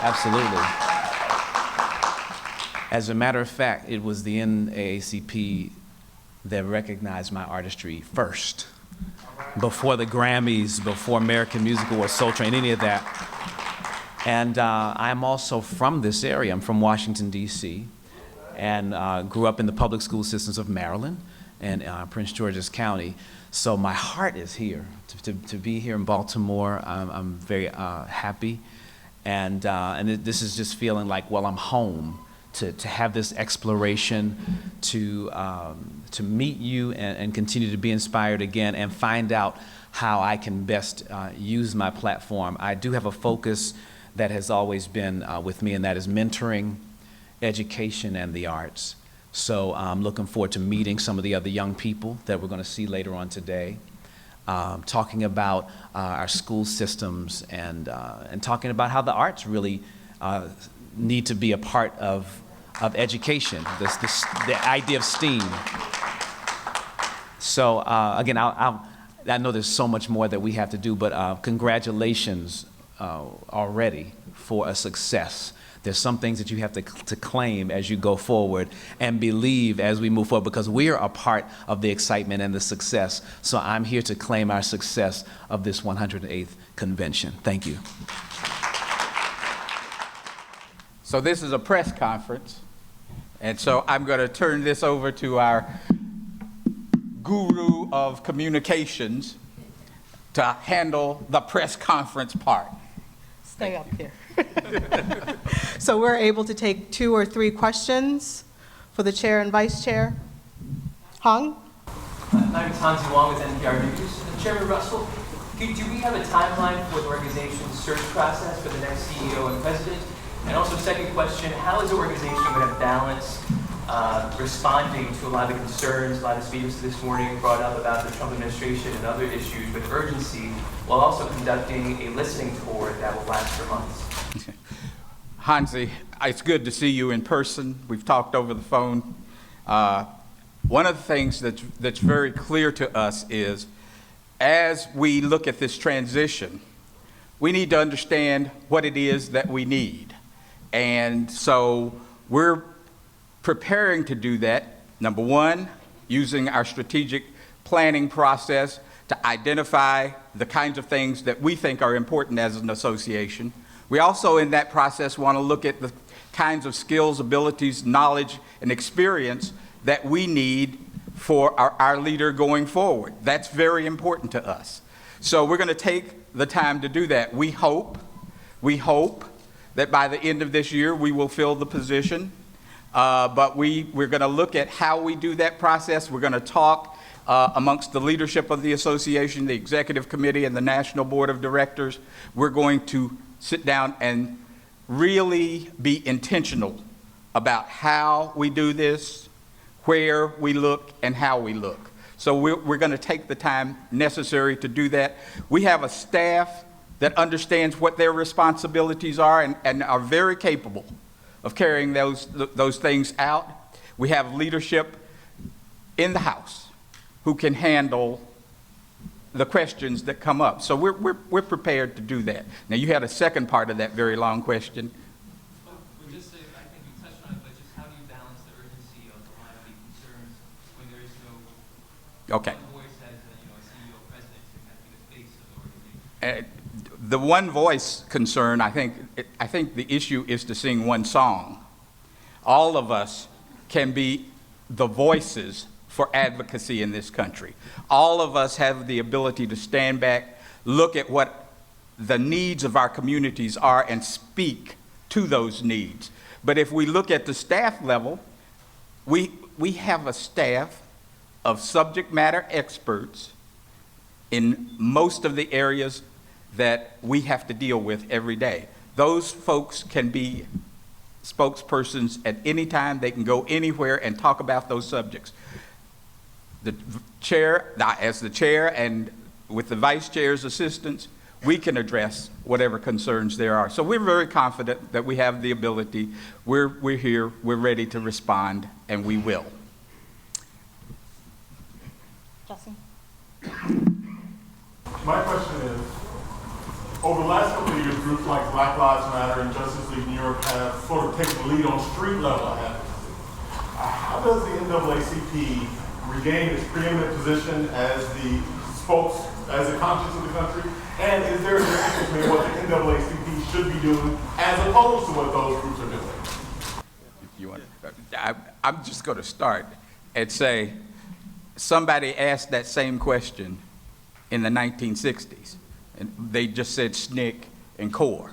Speaker 8: absolutely. As a matter of fact, it was the NAACP that recognized my artistry first, before the Grammys, before American Music Awards, Soul Train, any of that. And I'm also from this area. I'm from Washington, D.C., and grew up in the public school systems of Maryland and Prince George's County. So my heart is here. To be here in Baltimore, I'm very happy. And this is just feeling like, well, I'm home. To have this exploration, to meet you and continue to be inspired again and find out how I can best use my platform. I do have a focus that has always been with me, and that is mentoring, education, and the arts. So I'm looking forward to meeting some of the other young people that we're going to see later on today, talking about our school systems and talking about how the arts really need to be a part of education, the idea of STEAM. So again, I know there's so much more that we have to do, but congratulations already for a success. There's some things that you have to claim as you go forward and believe as we move forward, because we are a part of the excitement and the success. So I'm here to claim our success of this 108th convention. Thank you.
Speaker 1: So this is a press conference, and so I'm going to turn this over to our guru of communications, to handle the press conference part.
Speaker 9: Stay up here. So we're able to take 2 or 3 questions for the chair and vice chair. Hung?
Speaker 10: My name is Hansi Wong with NPR News. Chairman Russell, do we have a timeline for the organization's search process for the next CEO and president? And also, second question, how is the organization going to balance responding to a lot of the concerns, a lot of speakers this morning brought up about the Trump administration and other issues with urgency, while also conducting a listening tour that will last for months?
Speaker 1: Hansi, it's good to see you in person. We've talked over the phone. One of the things that's very clear to us is, as we look at this transition, we need to understand what it is that we need. And so we're preparing to do that, number one, using our strategic planning process to identify the kinds of things that we think are important as an association. We also, in that process, want to look at the kinds of skills, abilities, knowledge, and experience that we need for our leader going forward. That's very important to us. So we're going to take the time to do that. We hope that by the end of this year we will fill the position. But we're going to look at how we do that process. We're going to talk amongst the leadership of the association, the executive committee, and the National Board of Directors. We're going to sit down and really be intentional about how we do this, where we look, and how we look. So we're going to take the time necessary to do that. We have a staff that understands what their responsibilities are and are very capable of carrying those things out. We have leadership in the House who can handle the questions that come up. So we're prepared to do that. Now, you had a second part of that very long question.
Speaker 10: Well, just say, I think you touched on it, but just how do you balance the urgency of a lot of the concerns when there is no
Speaker 1: Okay.
Speaker 10: one voice as a CEO, president, to kind of be the face of the organization?
Speaker 1: The one voice concern, I think the issue is to sing one song. All of us can be the voices for advocacy in this country. All of us have the ability to stand back, look at what the needs of our communities are, and speak to those needs. But if we look at the staff level, we have a staff of subject matter experts in most of the areas that we have to deal with every day. Those folks can be spokespersons at any time. They can go anywhere and talk about those subjects. The chair, as the chair and with the vice chair's assistance, we can address whatever concerns there are. So we're very confident that we have the ability. We're here, we're ready to respond, and we will.
Speaker 9: Justin?
Speaker 11: My question is, over the last couple of years, groups like Black Lives Matter and Justice League New York have sort of taken the lead on street level advocacy. How does the NAACP regain its preeminent position as the conscience of the country? And is there a difference between what the NAACP should be doing as opposed to what those groups are doing?
Speaker 1: I'm just going to start and say, somebody asked that same question in the 1960s. And they just said SNCC and CORE.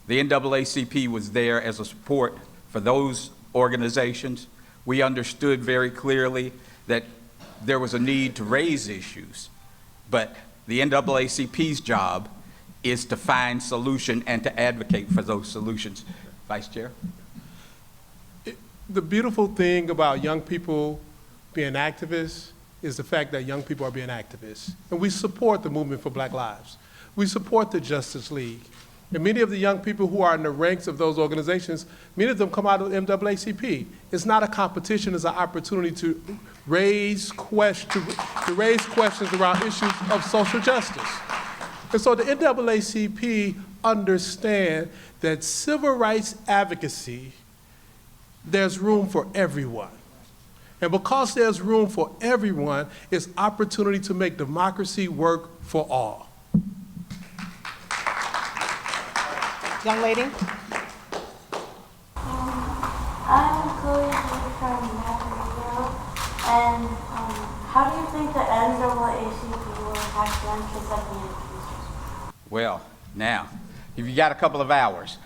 Speaker 1: The NAACP was there as a support for those organizations. We understood very clearly that there was a need to raise issues, but the NAACP's job is to find solution and to advocate for those solutions. Vice Chair?
Speaker 2: The beautiful thing about young people being activists is the fact that young people are being activists. And we support the movement for Black Lives. We support the Justice League. And many of the young people who are in the ranks of those organizations, many of them come out of the NAACP. It's not a competition, it's an opportunity to raise questions around issues of social justice. And so the NAACP understand that civil rights advocacy, there's room for everyone. And because there's room for everyone, it's opportunity to make democracy work for all.
Speaker 9: Young lady?
Speaker 12: I'm Chloe from Nashville, and how do you think the NAACP will packed lunch with something.
Speaker 1: Well, now, if you got a couple of hours.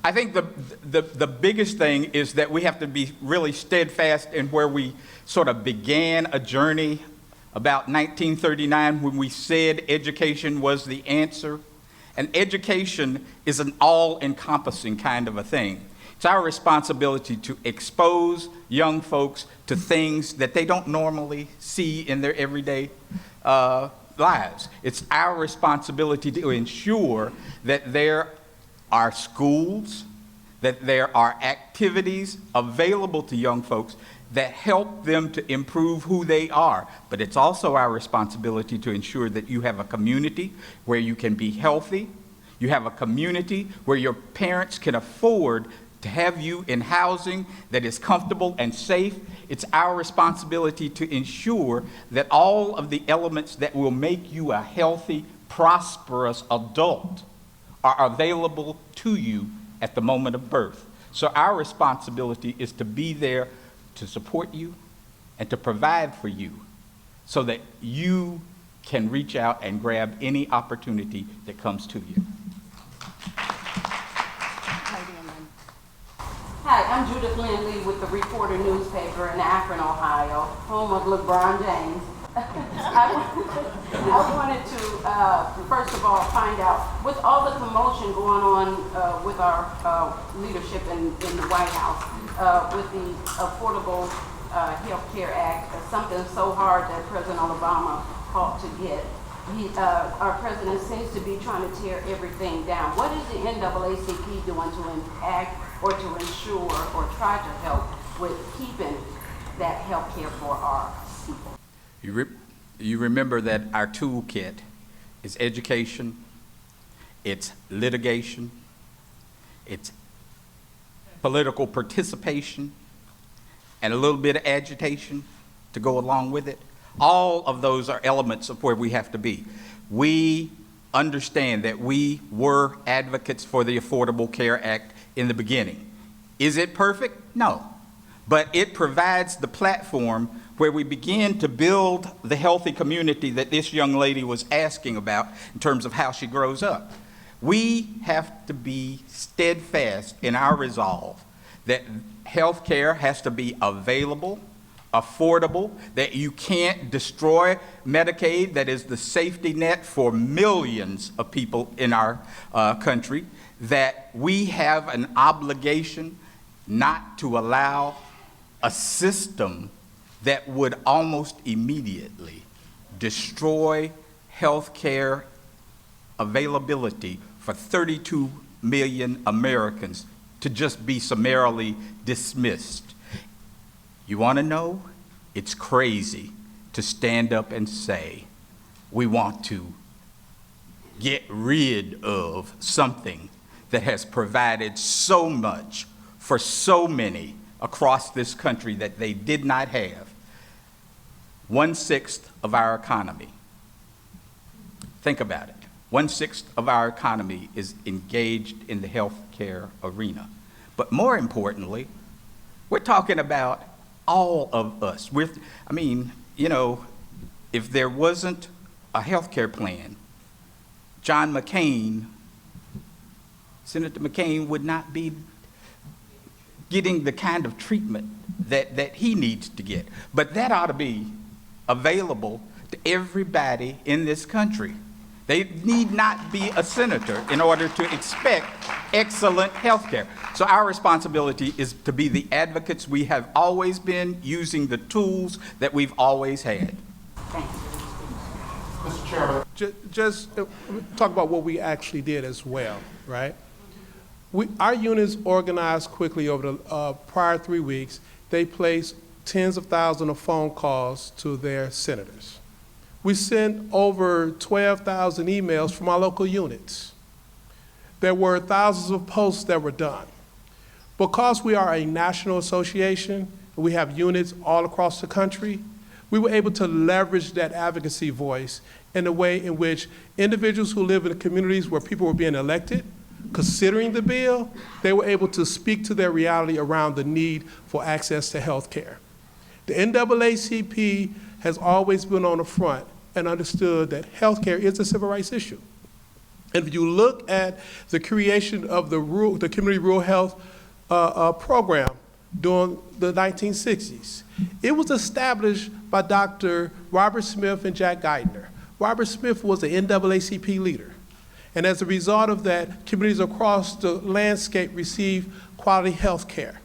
Speaker 1: I think the biggest thing is that we have to be really steadfast in where we sort of began a journey about 1939 when we said education was the answer. And education is an all-encompassing kind of a thing. It's our responsibility to expose young folks to things that they don't normally see in their everyday lives. It's our responsibility to ensure that there are schools, that there are activities available to young folks that help them to improve who they are. But it's also our responsibility to ensure that you have a community where you can be healthy, you have a community where your parents can afford to have you in housing that is comfortable and safe. It's our responsibility to ensure that all of the elements that will make you a healthy, prosperous adult are available to you at the moment of birth. So our responsibility is to be there to support you and to provide for you so that you can reach out and grab any opportunity that comes to you.
Speaker 13: Hi, I'm Judith Lindley with the Reporter newspaper in Akron, Ohio, home of LeBron James. I wanted to, first of all, find out, with all the commotion going on with our leadership in the White House, with the Affordable Health Care Act, something so hard that President Obama fought to get. Our president seems to be trying to tear everything down. What is the NAACP doing to impact or to ensure or try to help with keeping that health care for our people?
Speaker 1: You remember that our toolkit is education, it's litigation, it's political participation, and a little bit of agitation to go along with it. All of those are elements of where we have to be. We understand that we were advocates for the Affordable Care Act in the beginning. Is it perfect? No. But it provides the platform where we begin to build the healthy community that this young lady was asking about in terms of how she grows up. We have to be steadfast in our resolve that health care has to be available, affordable, that you can't destroy Medicaid, that is the safety net for millions of people in our country, that we have an obligation not to allow a system that would almost immediately destroy health care availability for 32 million Americans to just be summarily dismissed. You want to know? It's crazy to stand up and say we want to get rid of something that has provided so much for so many across this country that they did not have. 1/6 of our economy. Think about it. 1/6 of our economy is engaged in the healthcare arena. But more importantly, we're talking about all of us. If there wasn't a healthcare plan, John McCain, Senator McCain would not be getting the kind of treatment that he needs to get. But that ought to be available to everybody in this country. They need not be a senator in order to expect excellent health care. So our responsibility is to be the advocates we have always been, using the tools that we've always had.
Speaker 13: Thank you.
Speaker 11: Mr. Chairman.
Speaker 2: Just talk about what we actually did as well, right? Our units organized quickly over the prior 3 weeks. They placed tens of thousands of phone calls to their senators. We sent over 12,000 emails from our local units. There were thousands of posts that were done. Because we are a national association, and we have units all across the country, we were able to leverage that advocacy voice in a way in which individuals who live in communities where people were being elected, considering the bill, they were able to speak to their reality around the need for access to health care. The NAACP has always been on the front and understood that healthcare is a civil rights issue. And if you look at the creation of the community rural health program during the 1960s, it was established by Dr. Robert Smith and Jack Geithner. Robert Smith was an NAACP leader. And as a result of that, communities across the landscape receive quality health care.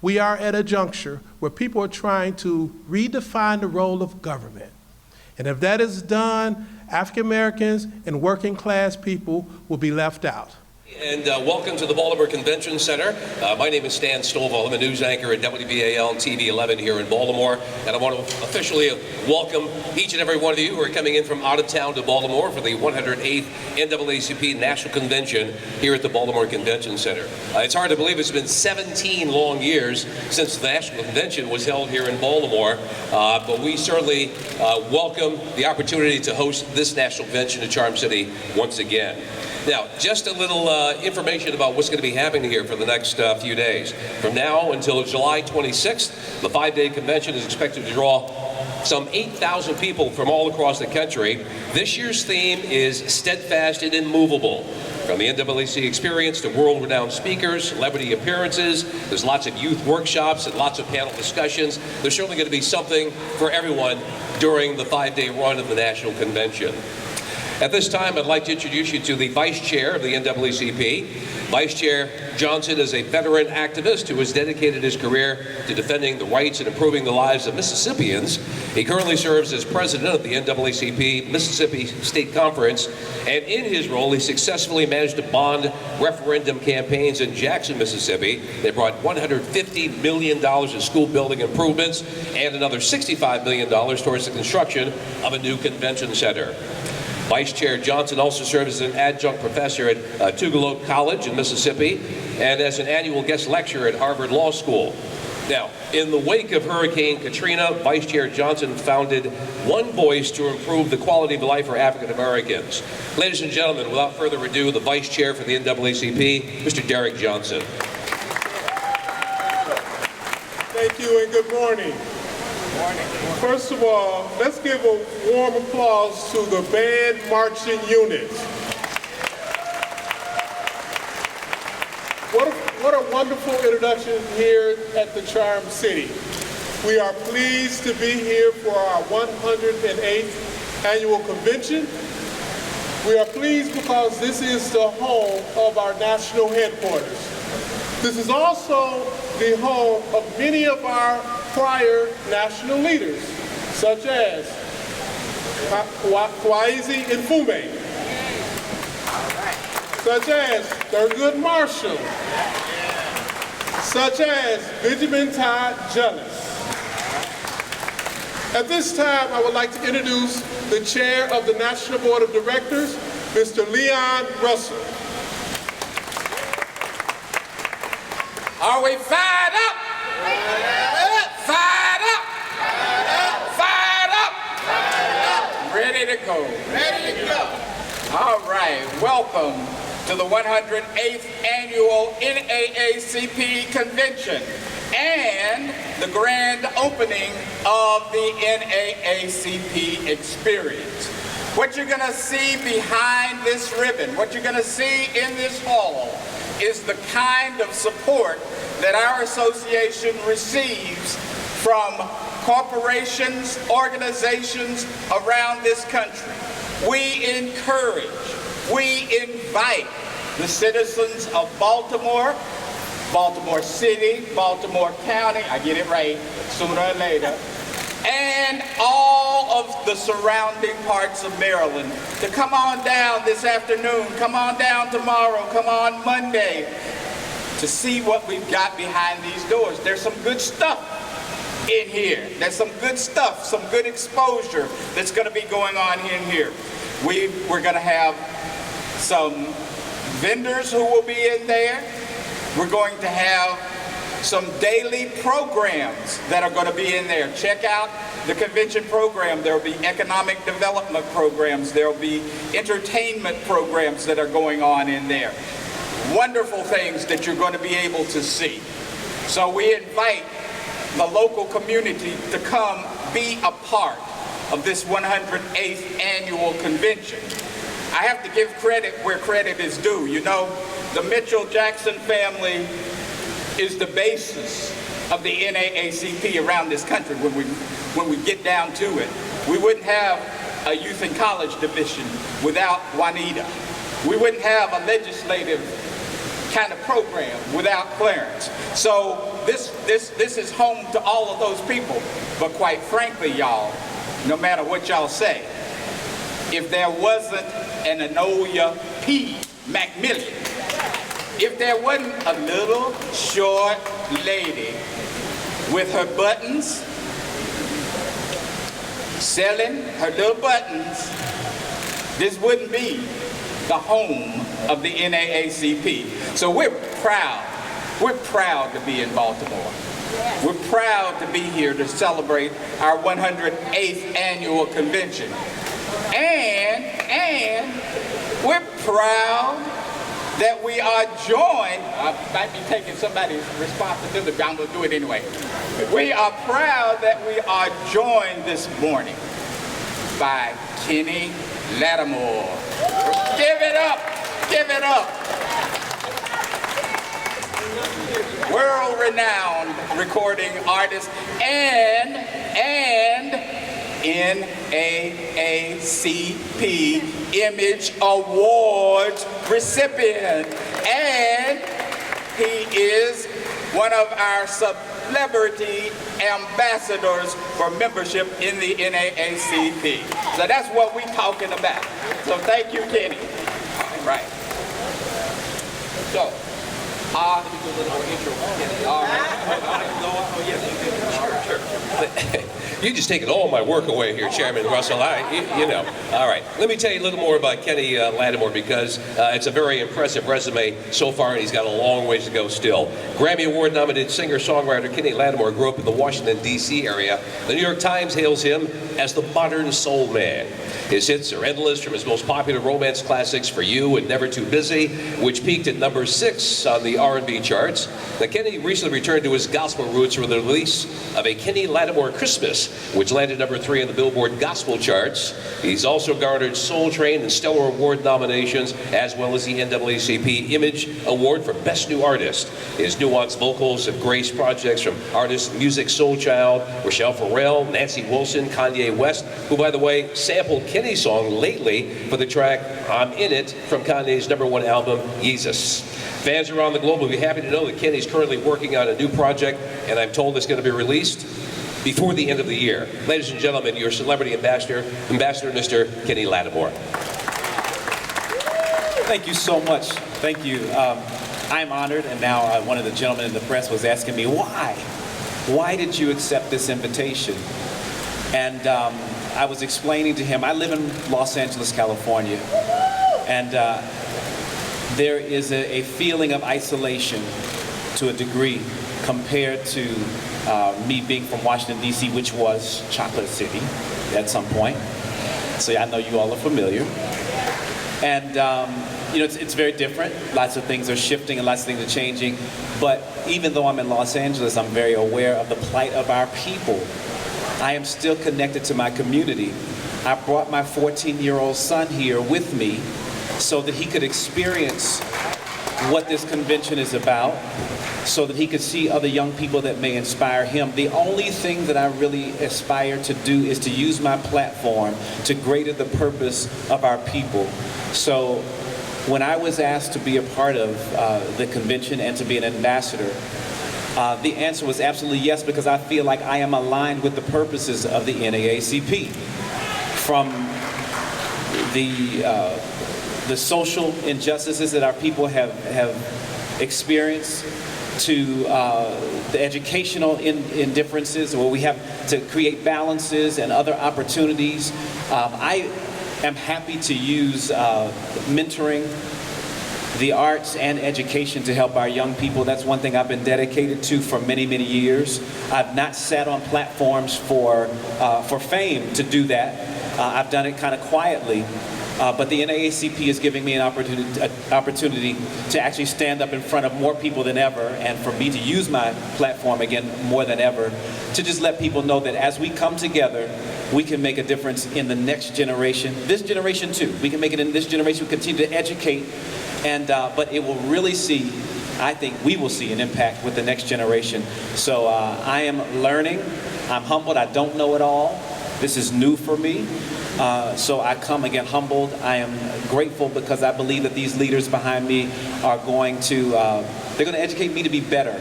Speaker 2: We are at a juncture where people are trying to redefine the role of government. And if that is done, African Americans and working class people will be left out.
Speaker 14: And welcome to the Baltimore Convention Center. My name is Stan Stovall. I'm a news anchor at WBAL and TV 11 here in Baltimore. And I want to officially welcome each and every one of you who are coming in from out of town to Baltimore for the 108th NAACP National Convention here at the Baltimore Convention Center. It's hard to believe it's been 17 long years since the National Convention was held here in Baltimore. But we certainly welcome the opportunity to host this National Convention in Charm City once again. Now, just a little information about what's going to be happening here for the next few days. From now until July 26th, the 5-day convention is expected to draw some 8,000 people from all across the country. This year's theme is Steadfast and Immovable. From the NAACP experience to world-renowned speakers, celebrity appearances, there's lots of youth workshops and lots of panel discussions. There's certainly going to be something for everyone during the 5-day run of the National Convention. At this time, I'd like to introduce you to the Vice Chair of the NAACP. Vice Chair Johnson is a veteran activist who has dedicated his career to defending the rights and improving the lives of Mississippians. He currently serves as president of the NAACP Mississippi State Conference, and in his role, he successfully managed to bond referendum campaigns in Jackson, Mississippi. They brought $150 million in school building improvements and another $65 million towards the construction of a new convention center. Vice Chair Johnson also serves as an adjunct professor at Tugaloo College in Mississippi and as an annual guest lecturer at Harvard Law School. Now, in the wake of Hurricane Katrina, Vice Chair Johnson founded One Voice to improve the quality of life for African Americans. Ladies and gentlemen, without further ado, the Vice Chair for the NAACP, Mr. Derek Johnson.
Speaker 11: Thank you and good morning. First of all, let's give a warm applause to the band marching unit. What a wonderful introduction here at the Charm City. We are pleased to be here for our 108th annual convention. We are pleased because this is the home of our national headquarters. This is also the home of many of our prior national leaders, such as Kwesi Nkrumah, such as Thurgood Marshall, such as Benjamin Todd Jellis. At this time, I would like to introduce the Chair of the National Board of Directors, Mr. Leon Russell.
Speaker 15: Are we fired up? Fired up! Fired up! Ready to go. Ready to go. All right, welcome to the 108th Annual NAACP Convention and the grand opening of the NAACP experience. What you're going to see behind this ribbon, what you're going to see in this hall, is the kind of support that our association receives from corporations, organizations around this country. We encourage, we invite the citizens of Baltimore, Baltimore City, Baltimore County, I get it right sooner or later, and all of the surrounding parts of Maryland to come on down this afternoon, come on down tomorrow, come on Monday, to see what we've got behind these doors. There's some good stuff in here. There's some good stuff, some good exposure that's going to be going on in here. We're going to have some vendors who will be in there. We're going to have some daily programs that are going to be in there. Check out the convention program. There will be economic development programs. There will be entertainment programs that are going on in there. Wonderful things that you're going to be able to see. So we invite the local community to come be a part of this 108th annual convention. I have to give credit where credit is due. You know, the Mitchell-Jackson family is the basis of the NAACP around this country when we get down to it. We wouldn't have a youth and college division without Juanita. We wouldn't have a legislative kind of program without Clarence. So this is home to all of those people. But quite frankly, y'all, no matter what y'all say, if there wasn't an Enola P. Macmillan, if there wasn't a little short lady with her buttons, selling her little buttons, this wouldn't be the home of the NAACP. So we're proud. We're proud to be in Baltimore. We're proud to be here to celebrate our 108th annual convention. And we're proud that we are joined, I might be taking somebody's responsibility, but I'm going to do it anyway. We are proud that we are joined this morning by Kenny Lattimore. Give it up, give it up. World-renowned recording artist and NAACP Image Awards recipient. And he is one of our celebrity ambassadors for membership in the NAACP. So that's what we're talking about. So thank you, Kenny. Right. So, let me do a little more intro. All right. Oh, yes, sure.
Speaker 14: You're just taking all my work away here, Chairman Russell. You know. All right. Let me tell you a little more about Kenny Lattimore, because it's a very impressive resume so far, and he's got a long ways to go still. Grammy Award-nominated singer-songwriter Kenny Lattimore grew up in the Washington, D.C. area. The New York Times hails him as the modern soul man. His hits are endless, from his most popular romance classics, For You and Never Too Busy, which peaked at number 6 on the R&B charts. Now, Kenny recently returned to his gospel roots with the release of A Kenny Lattimore Christmas, which landed number 3 on the Billboard Gospel charts. He's also garnered Soul Train and Stellar Award nominations, as well as the NAACP Image Award for Best New Artist. His nuanced vocals have graced projects from artists Music Soul Child, Rochelle Farrell, Nancy Wilson, Kanye West, who, by the way, sampled Kenny's song lately for the track I'm In It from Kanye's #1 album, Yeezus. Fans around the globe will be happy to know that Kenny's currently working on a new project, and I'm told it's going to be released before the end of the year. Ladies and gentlemen, your celebrity ambassador, Mr. Kenny Lattimore.
Speaker 8: Thank you so much. Thank you. I'm honored, and now one of the gentlemen in the press was asking me, why? Why did you accept this invitation? And I was explaining to him, I live in Los Angeles, California, and there is a feeling of isolation to a degree compared to me being from Washington, D.C., which was Chocolate City at some point. So I know you all are familiar. And you know, it's very different. Lots of things are shifting and lots of things are changing. But even though I'm in Los Angeles, I'm very aware of the plight of our people. I am still connected to my community. I brought my 14-year-old son here with me so that he could experience what this convention is about, so that he could see other young people that may inspire him. The only thing that I really aspire to do is to use my platform to greater the purpose of our people. So when I was asked to be a part of the convention and to be an ambassador, the answer was absolutely yes, because I feel like I am aligned with the purposes of the NAACP. From the social injustices that our people have experienced, to the educational indifferences, where we have to create balances and other opportunities. I am happy to use mentoring, the arts and education to help our young people. That's one thing I've been dedicated to for many, many years. I've not sat on platforms for fame to do that. I've done it kind of quietly. But the NAACP is giving me an opportunity to actually stand up in front of more people than ever, and for me to use my platform again more than ever, to just let people know that as we come together, we can make a difference in the next generation, this generation too. We can make it in this generation. We continue to educate, and but it will really see, I think we will see an impact with the next generation. So I am learning. I'm humbled. I don't know it all. This is new for me. So I come again humbled. I am grateful because I believe that these leaders behind me are going to, they're going to educate me to be better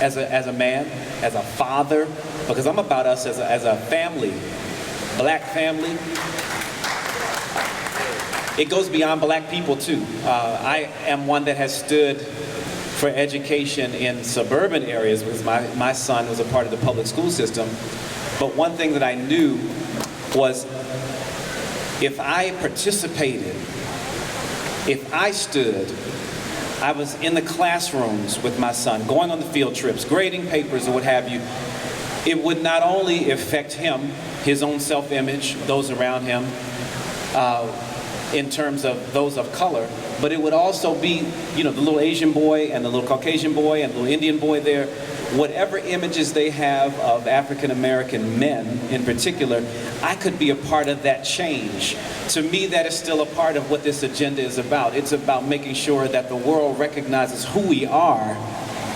Speaker 8: as a man, as a father, because I'm about us as a family, black family. It goes beyond black people too. I am one that has stood for education in suburban areas because my son was a part of the public school system. But one thing that I knew was if I participated, if I stood, I was in the classrooms with my son, going on the field trips, grading papers or what have you, it would not only affect him, his own self-image, those around him, in terms of those of color, but it would also be, you know, the little Asian boy and the little Caucasian boy and the little Indian boy there, whatever images they have of African American men in particular, I could be a part of that change. To me, that is still a part of what this agenda is about. It's about making sure that the world recognizes who we are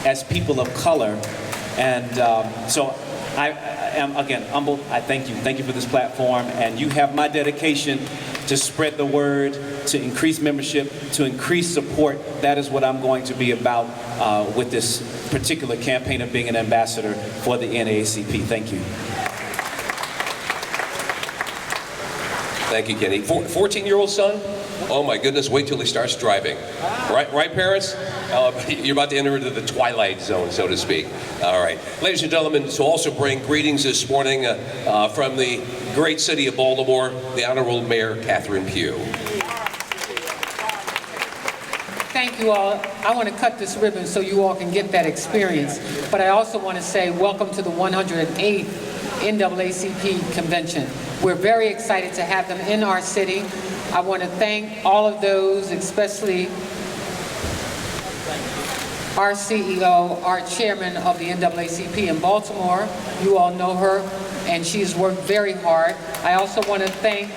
Speaker 8: as people of color. And so I am, again, humbled. I thank you. Thank you for this platform. And you have my dedication to spread the word, to increase membership, to increase support. That is what I'm going to be about with this particular campaign of being an ambassador for the NAACP. Thank you.
Speaker 14: Thank you, Kenny. 14-year-old son? Oh my goodness, wait till he starts driving. Right, parents? You're about to enter into the twilight zone, so to speak. All right. Ladies and gentlemen, to also bring greetings this morning from the great city of Baltimore, the Honorable Mayor Catherine Pugh.
Speaker 3: Thank you all. I want to cut this ribbon so you all can get that experience. But I also want to say welcome to the 108th NAACP convention. We're very excited to have them in our city. I want to thank all of those, especially our CEO, our chairman of the NAACP in Baltimore. You all know her, and she's worked very hard. I also want to thank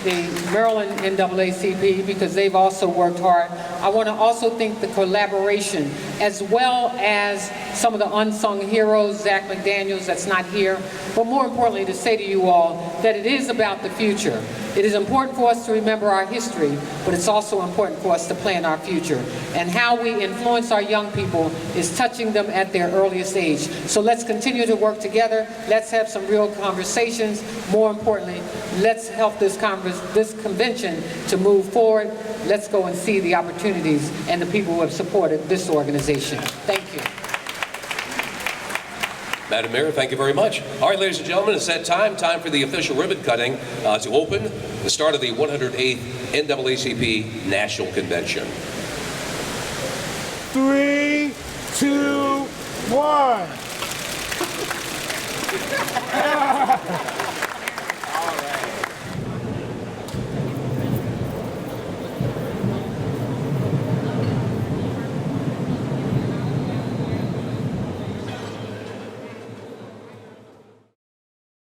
Speaker 3: the Maryland NAACP because they've also worked hard. I want to also thank the collaboration as well as some of the unsung heroes, Zach McDaniels that's not here, but more importantly to say to you all that it is about the future. It is important for us to remember our history, but it's also important for us to plan our future. And how we influence our young people is touching them at their earliest age. So let's continue to work together. Let's have some real conversations. More importantly, let's help this convention to move forward. Let's go and see the opportunities and the people who have supported this organization. Thank you.
Speaker 14: Madam Mayor, thank you very much. All right, ladies and gentlemen, it's that time for the official ribbon cutting to open the start of the 108th NAACP National Convention.
Speaker 11: 3, 2, 1.